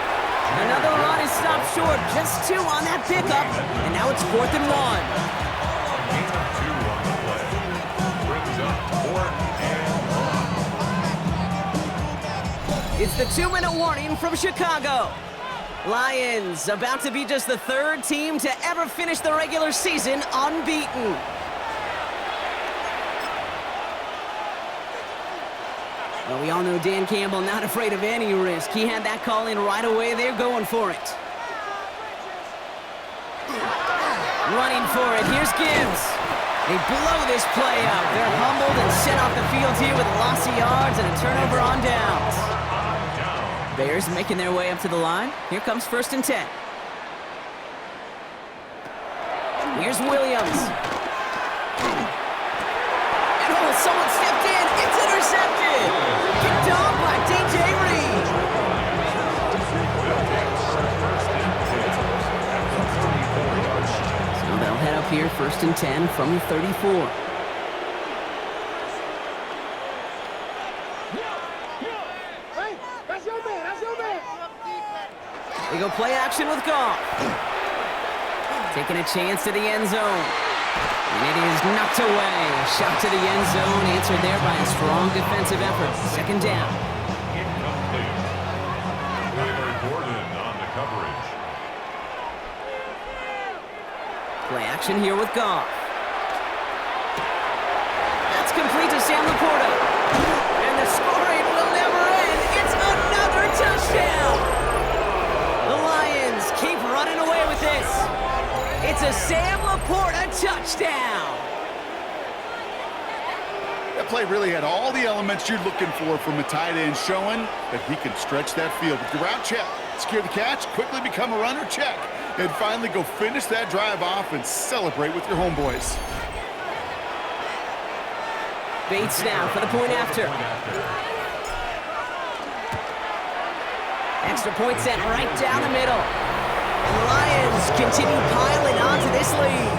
Another run is stopped short, just 2 on that pickup, and now it's 4th and 1. It's the 2-minute warning from Chicago. Lions about to be just the 3rd team to ever finish the regular season unbeaten. Well, we all know Dan Campbell not afraid of any risk. He had that call in right away. They're going for it. Running for it. Here's Gibbs. They blow this play up. They're humbled and sent off the field here with a loss of yards and a turnover on downs. Bears making their way up to the line. Here comes 1st and 10. Here's Williams. And oh, someone stepped in. It's intercepted. Kicked off by DJ Reed. So they'll head up here 1st and 10 from the 34. They go play action with Goff. Taking a chance to the end zone. And it is knocked away. Shot to the end zone, answered there by a strong defensive effort. 2nd down. Incomplete. Tyler Gordon on the coverage. Play action here with Goff. That's complete to Sam Laporta. And the scoring will never end. It's another touchdown. The Lions keep running away with this. It's a Sam Laporta touchdown. That play really had all the elements you're looking for from a tight end, showing that he can stretch that field with the route check. Secure the catch, quickly become a runner, check. And finally go finish that drive off and celebrate with your homeboys. Bates now for the point after. Extra point set right down the middle. And the Lions continue piling onto this lead.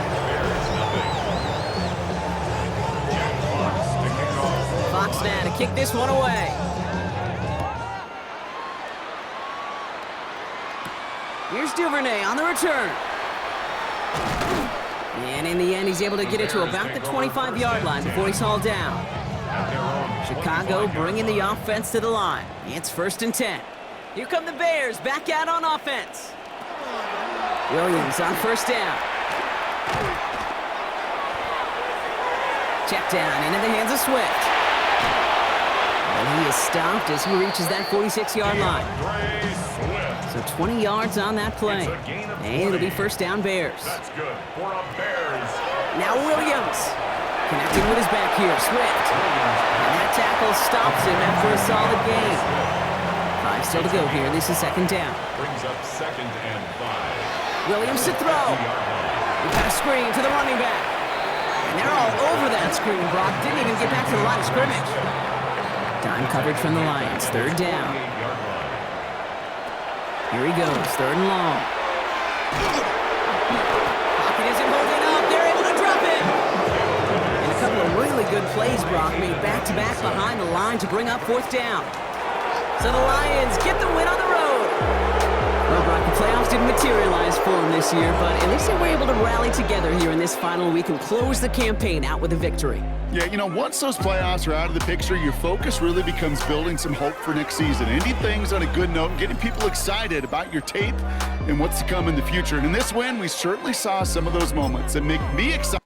Fox now to kick this one away. Here's Duvernay on the return. And in the end, he's able to get it to about the 25-yard line before he's hauled down. Chicago bringing the offense to the line. It's 1st and 10. Here come the Bears back out on offense. Williams on 1st down. Check down into the hands of Swift. And he is stopped as he reaches that 46-yard line. So 20 yards on that play. And it'll be 1st down Bears. That's good for a Bears. Now Williams. Connecting with his back here, Swift. And that tackle stops him after a solid gain. 5 still to go here. This is 2nd down. Brings up 2nd and 5. Williams to throw. We've got a screen to the running back. And they're all over that screen. Brock didn't even get back to the line of scrimmage. Time coverage from the Lions. 3rd down. Here he goes. 3rd and long. Pocket isn't holding up. They're able to drop it. And a couple of really good plays, Brock, made back-to-back behind the line to bring up 4th down. So the Lions get the win on the road. Well, Brock, the playoffs didn't materialize for them this year, but at least they were able to rally together here in this final week and close the campaign out with a victory. Yeah, you know, once those playoffs are out of the picture, your focus really becomes building some hope for next season. Ending things on a good note, getting people excited about your tape and what's to come in the future. And in this win, we certainly saw some of those moments that make me excited.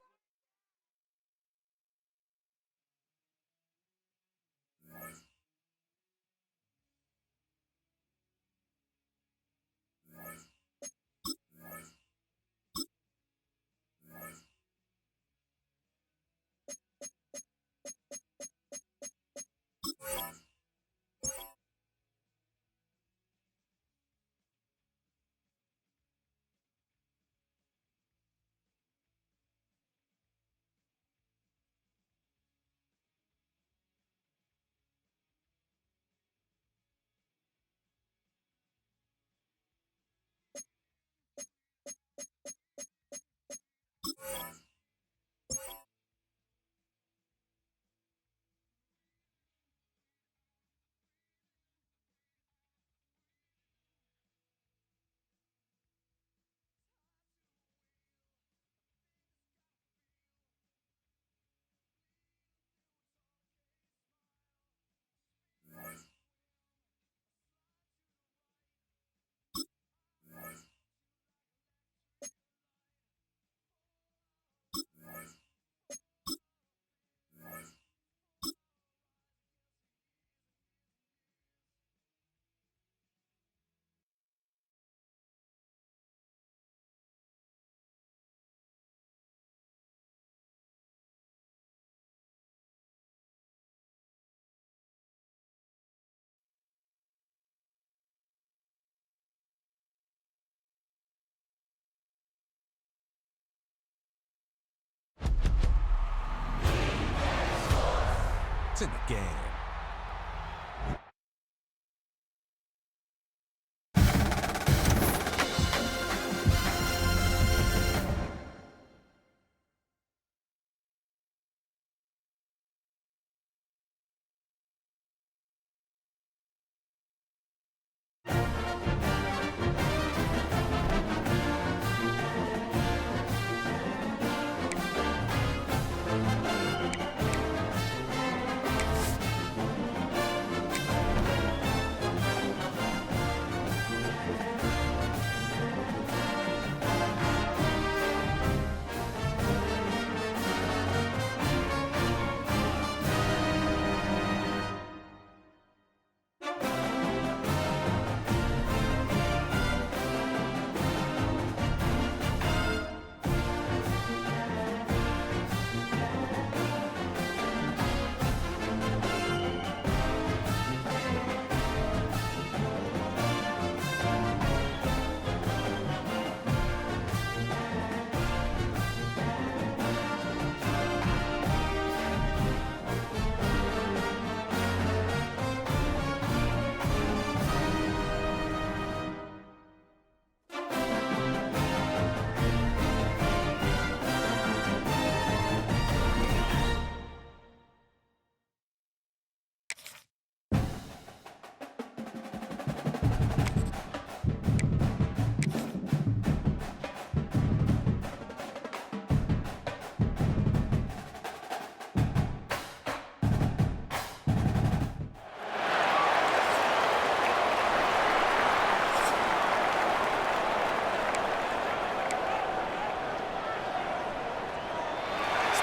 It's in the game.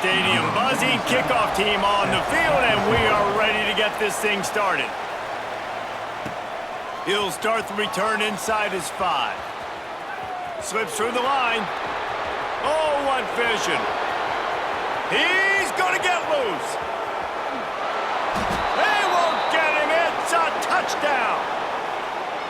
Stadium. Buzzing kickoff team on the field, and we are ready to get this thing started. He'll start the return inside his 5. Slips through the line. Oh, what vision. He's going to get loose. They won't get him. It's a touchdown.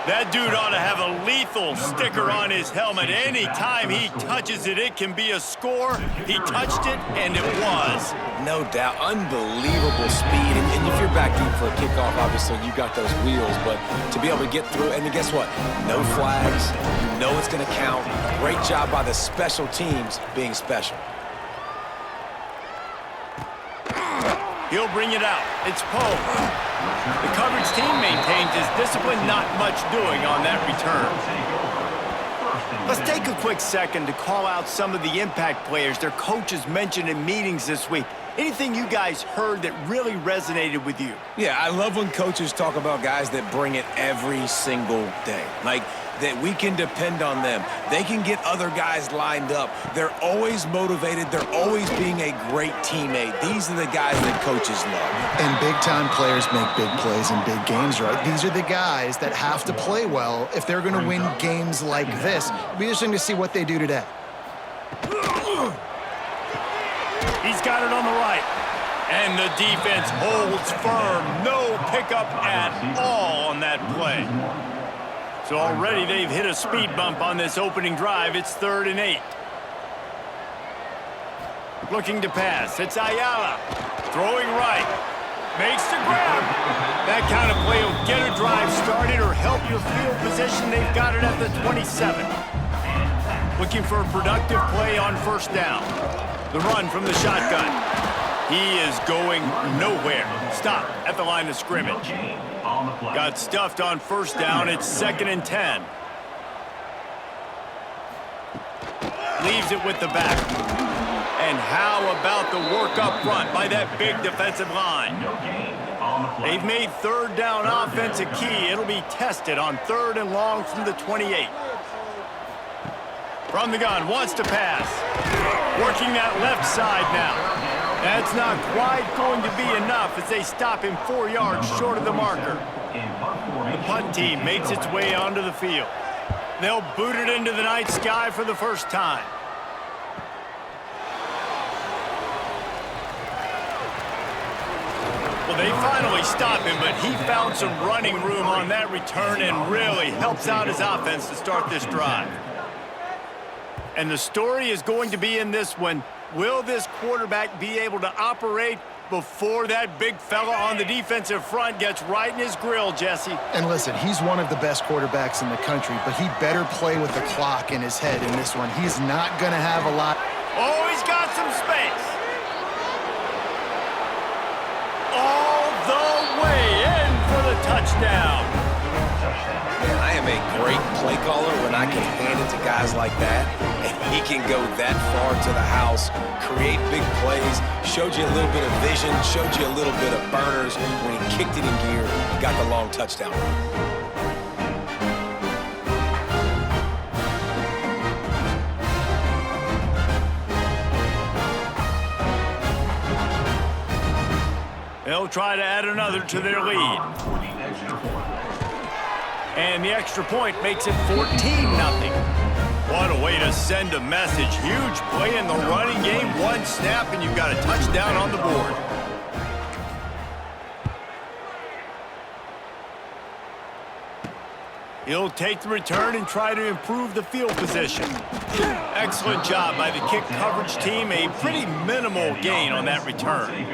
That dude ought to have a lethal sticker on his helmet. Anytime he touches it, it can be a score. He touched it, and it was. No doubt. Unbelievable speed. And if you're back deep for a kickoff, obviously you got those wheels. But to be able to get through, and guess what? No flags. You know it's going to count. Great job by the special teams being special. He'll bring it out. It's Poe. The coverage team maintains his discipline, not much doing on that return. Let's take a quick second to call out some of the impact players their coaches mentioned in meetings this week. Anything you guys heard that really resonated with you? Yeah, I love when coaches talk about guys that bring it every single day. Like, that we can depend on them. They can get other guys lined up. They're always motivated. They're always being a great teammate. These are the guys that coaches love. And big-time players make big plays in big games, right? These are the guys that have to play well if they're going to win games like this. It'll be interesting to see what they do today. He's got it on the right. And the defense holds firm. No pickup at all on that play. So already they've hit a speed bump on this opening drive. It's 3rd and 8. Looking to pass. It's Ayala. Throwing right. Makes the grab. That kind of play will get a drive started or help your field position. They've got it at the 27. Looking for a productive play on 1st down. The run from the shotgun. He is going nowhere. Stop at the line of scrimmage. Got stuffed on 1st down. It's 2nd and 10. Leaves it with the back. And how about the work up front by that big defensive line? They've made 3rd down offense a key. It'll be tested on 3rd and long from the 28. From the gun, wants to pass. Working that left side now. That's not quite going to be enough as they stop him 4 yards short of the marker. The punt team makes its way onto the field. They'll boot it into the night sky for the first time. Well, they finally stop him, but he found some running room on that return and really helps out his offense to start this drive. And the story is going to be in this one. Will this quarterback be able to operate before that big fella on the defensive front gets right in his grill, Jesse? And listen, he's one of the best quarterbacks in the country, but he better play with the clock in his head in this one. He's not going to have a lot. Oh, he's got some space. All the way in for the touchdown. Man, I am a great play caller when I can hand it to guys like that, and he can go that far to the house, create big plays, showed you a little bit of vision, showed you a little bit of burners. When he kicked it in gear, he got the long touchdown. They'll try to add another to their lead. And the extra point makes it 14-0. What a way to send a message. Huge play in the running game. One snap, and you've got a touchdown on the board. He'll take the return and try to improve the field position. Excellent job by the kick coverage team. A pretty minimal gain on that return.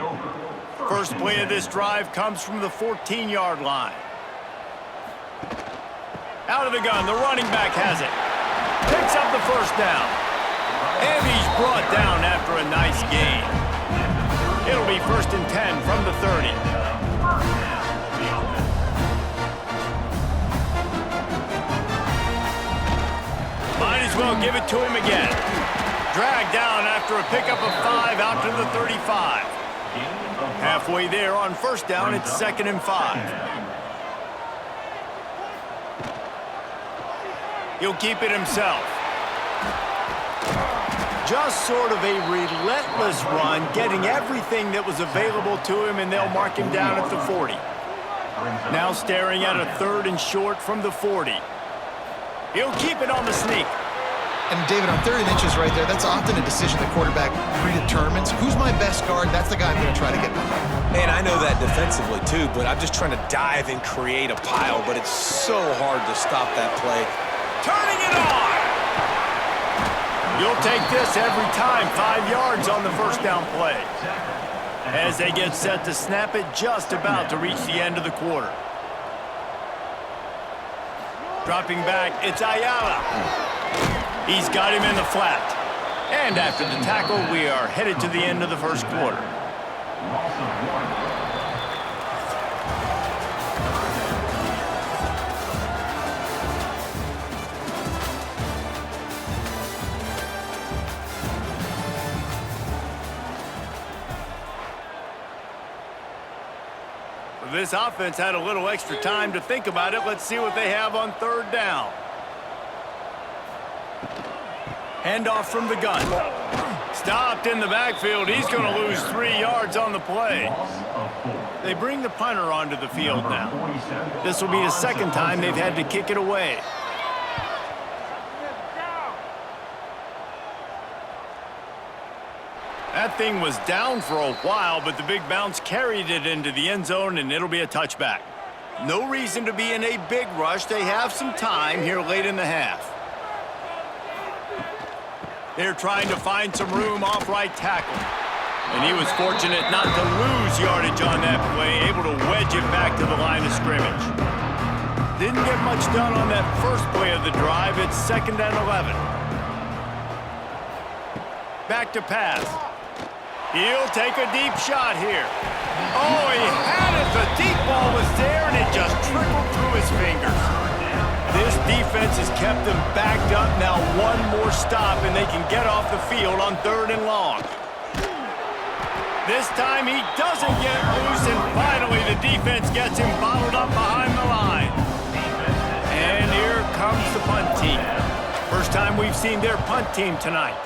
First play of this drive comes from the 14-yard line. Out of the gun, the running back has it. Picks up the first down. And he's brought down after a nice gain. It'll be 1st and 10 from the 30. Might as well give it to him again. Dragged down after a pickup of 5 out to the 35. Halfway there on 1st down, it's 2nd and 5. He'll keep it himself. Just sort of a relentless run, getting everything that was available to him, and they'll mark him down at the 40. Now staring at a 3rd and short from the 40. He'll keep it on the sneak. And David, on 3rd and inches right there, that's often a decision the quarterback predetermines. Who's my best guard? That's the guy I'm going to try to get behind. Man, I know that defensively too, but I'm just trying to dive and create a pile, but it's so hard to stop that play. Turning it on! You'll take this every time. 5 yards on the first down play. As they get set to snap it, just about to reach the end of the quarter. Dropping back, it's Ayala. He's got him in the flat. And after the tackle, we are headed to the end of the first quarter. This offense had a little extra time to think about it. Let's see what they have on 3rd down. Handoff from the gun. Stopped in the backfield. He's going to lose 3 yards on the play. They bring the punter onto the field now. This will be the 2nd time they've had to kick it away. That thing was down for a while, but the big bounce carried it into the end zone, and it'll be a touchback. No reason to be in a big rush. They have some time here late in the half. They're trying to find some room off right tackle. And he was fortunate not to lose yardage on that play, able to wedge it back to the line of scrimmage. Didn't get much done on that first play of the drive. It's 2nd and 11. Back to pass. He'll take a deep shot here. Oh, he had it. The deep ball was there, and it just trickled through his fingers. This defense has kept them backed up. Now one more stop, and they can get off the field on 3rd and long. This time he doesn't get loose, and finally the defense gets him bottled up behind the line. And here comes the punt team. First time we've seen their punt team tonight.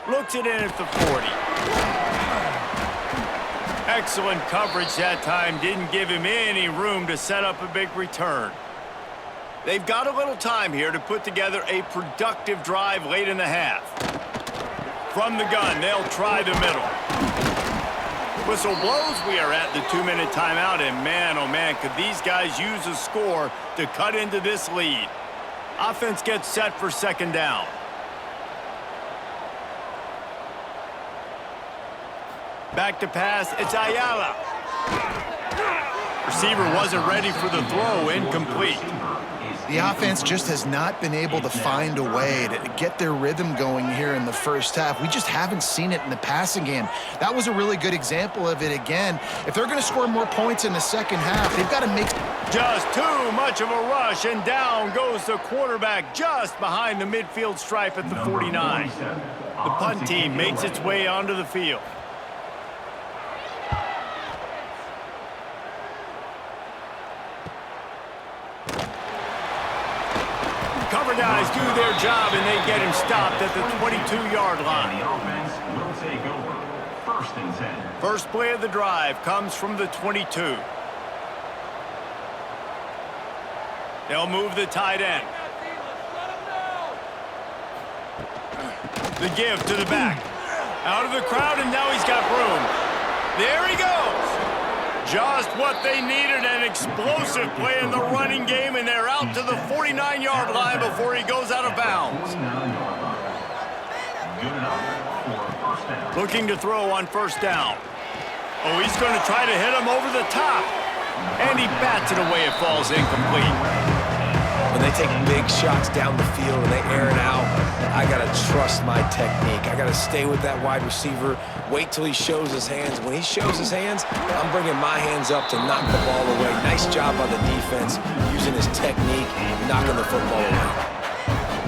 Looks it in at the 40. Excellent coverage that time. Didn't give him any room to set up a big return. They've got a little time here to put together a productive drive late in the half. From the gun, they'll try the middle. Whistle blows. We are at the 2-minute timeout, and man, oh man, could these guys use a score to cut into this lead. Offense gets set for 2nd down. Back to pass, it's Ayala. Receiver wasn't ready for the throw, incomplete. The offense just has not been able to find a way to get their rhythm going here in the first half. We just haven't seen it in the passing game. That was a really good example of it again. If they're going to score more points in the second half, they've got to make... Just too much of a rush, and down goes the quarterback just behind the midfield stripe at the 49. The punt team makes its way onto the field. Cover guys do their job, and they get him stopped at the 22-yard line. The offense will take over. 1st and 10. First play of the drive comes from the 22. They'll move the tight end. The give to the back. Out of the crowd, and now he's got room. There he goes. Just what they needed, an explosive play in the running game, and they're out to the 49-yard line before he goes out of bounds. Looking to throw on 1st down. Oh, he's going to try to hit him over the top. And he bats it away. It falls incomplete. When they take big shots down the field and they air it out, I got to trust my technique. I got to stay with that wide receiver, wait till he shows his hands. When he shows his hands, I'm bringing my hands up to knock the ball away. Nice job by the defense, using his technique, knocking the football away.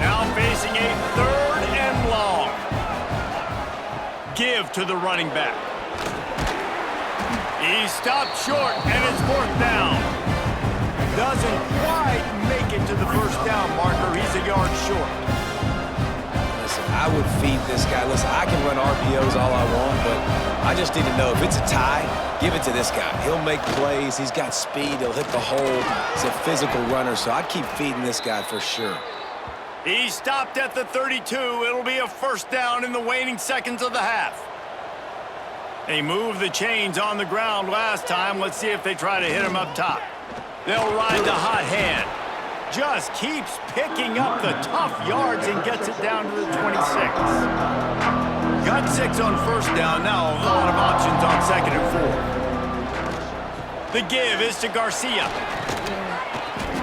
Now facing a 3rd and long. Give to the running back. He stopped short, and it's 4th down. Doesn't quite make it to the first down marker. He's a yard short. Listen, I would feed this guy. Listen, I can run RPOs all I want, but I just need to know if it's a tie, give it to this guy. He'll make plays. He's got speed. He'll hit the hole. He's a physical runner, so I'd keep feeding this guy for sure. He stopped at the 32. It'll be a first down in the waning seconds of the half. They moved the chains on the ground last time. Let's see if they try to hit him up top. They'll ride the hot hand. Just keeps picking up the tough yards and gets it down to the 26. Got 6 on first down. Now a lot of options on 2nd and 4. The give is to Garcia.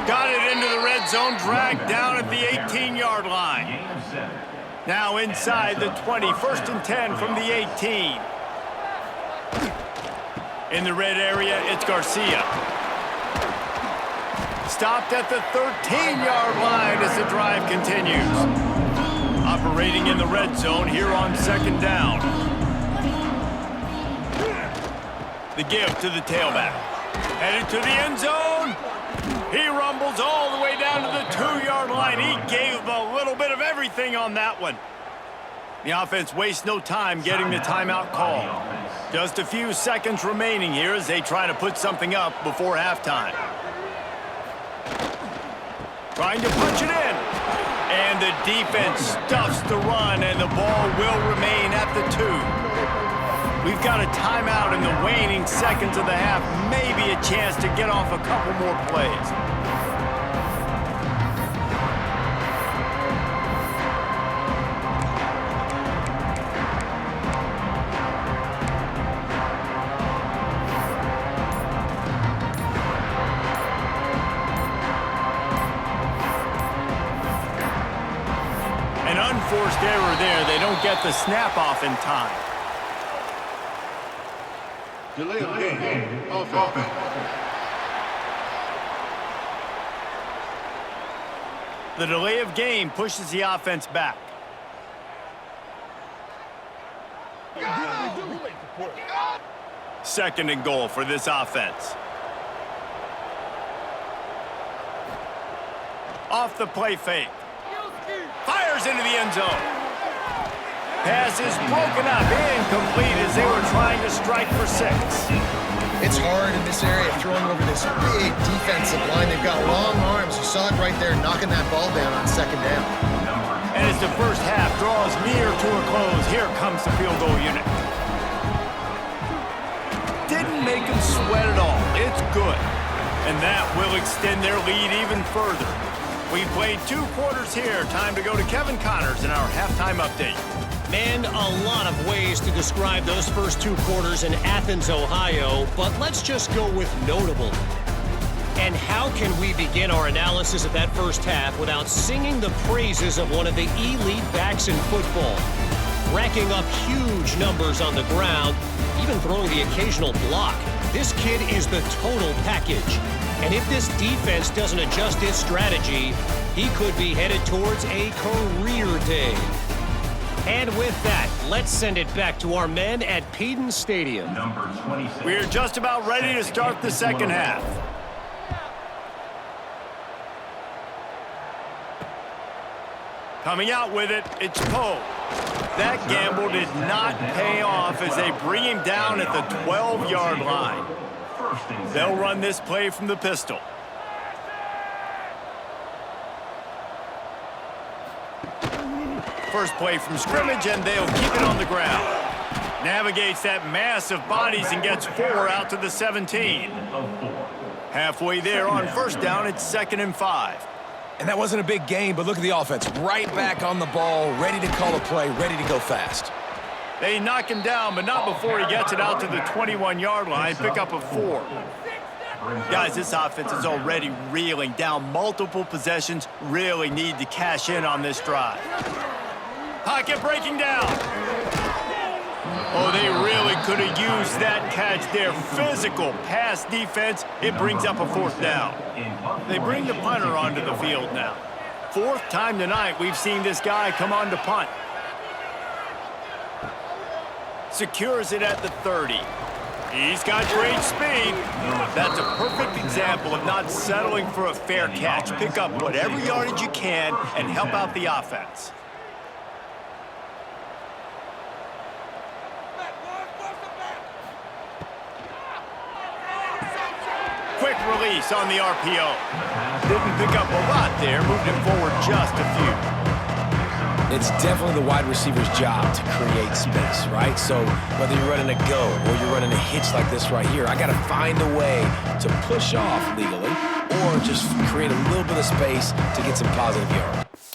Got it into the red zone, dragged down at the 18-yard line. Now inside the 20, 1st and 10 from the 18. In the red area, it's Garcia. Stopped at the 13-yard line as the drive continues. Operating in the red zone here on 2nd down. The give to the tailback. Headed to the end zone. He rumbles all the way down to the 2-yard line. He gave a little bit of everything on that one. The offense wastes no time getting the timeout call. Just a few seconds remaining here as they try to put something up before halftime. Trying to punch it in. And the defense stuffs the run, and the ball will remain at the 2. We've got a timeout in the waning seconds of the half. Maybe a chance to get off a couple more plays. An unforced error there. They don't get the snap off in time. Delay of game. Offense. The delay of game pushes the offense back. Second and goal for this offense. Off the play fake. Fires into the end zone. Pass is broken up, incomplete as they were trying to strike for 6. It's hard in this area throwing over this big defensive line. They've got long arms. You saw it right there knocking that ball down on 2nd down. And as the first half draws near to a close, here comes the field goal unit. Didn't make them sweat at all. It's good. And that will extend their lead even further. We played 2 quarters here. Time to go to Kevin Connors in our halftime update. Man, a lot of ways to describe those first 2 quarters in Athens, Ohio, but let's just go with notable. And how can we begin our analysis of that first half without singing the praises of one of the elite backs in football? Racking up huge numbers on the ground, even throwing the occasional block. This kid is the total package. And if this defense doesn't adjust its strategy, he could be headed towards a career day. And with that, let's send it back to our men at Peden Stadium. We're just about ready to start the second half. Coming out with it, it's Poe. That gamble did not pay off as they bring him down at the 12-yard line. They'll run this play from the pistol. First play from scrimmage, and they'll keep it on the ground. Navigates that mass of bodies and gets 4 out to the 17. Halfway there on first down, it's 2nd and 5. And that wasn't a big gain, but look at the offense. Right back on the ball, ready to call a play, ready to go fast. They knock him down, but not before he gets it out to the 21-yard line. Pick up a 4. Guys, this offense is already reeling down multiple possessions. Really need to cash in on this drive. Pocket breaking down. Oh, they really could have used that catch there. Physical pass defense. It brings up a 4th down. They bring the punter onto the field now. 4th time tonight we've seen this guy come on to punt. Secures it at the 30. He's got great speed. That's a perfect example of not settling for a fair catch. Pick up whatever yardage you can and help out the offense. Quick release on the RPO. Didn't pick up a lot there, moved it forward just a few. It's definitely the wide receiver's job to create space, right? So whether you're running a go or you're running a hitch like this right here, I got to find a way to push off legally or just create a little bit of space to get some positive yards.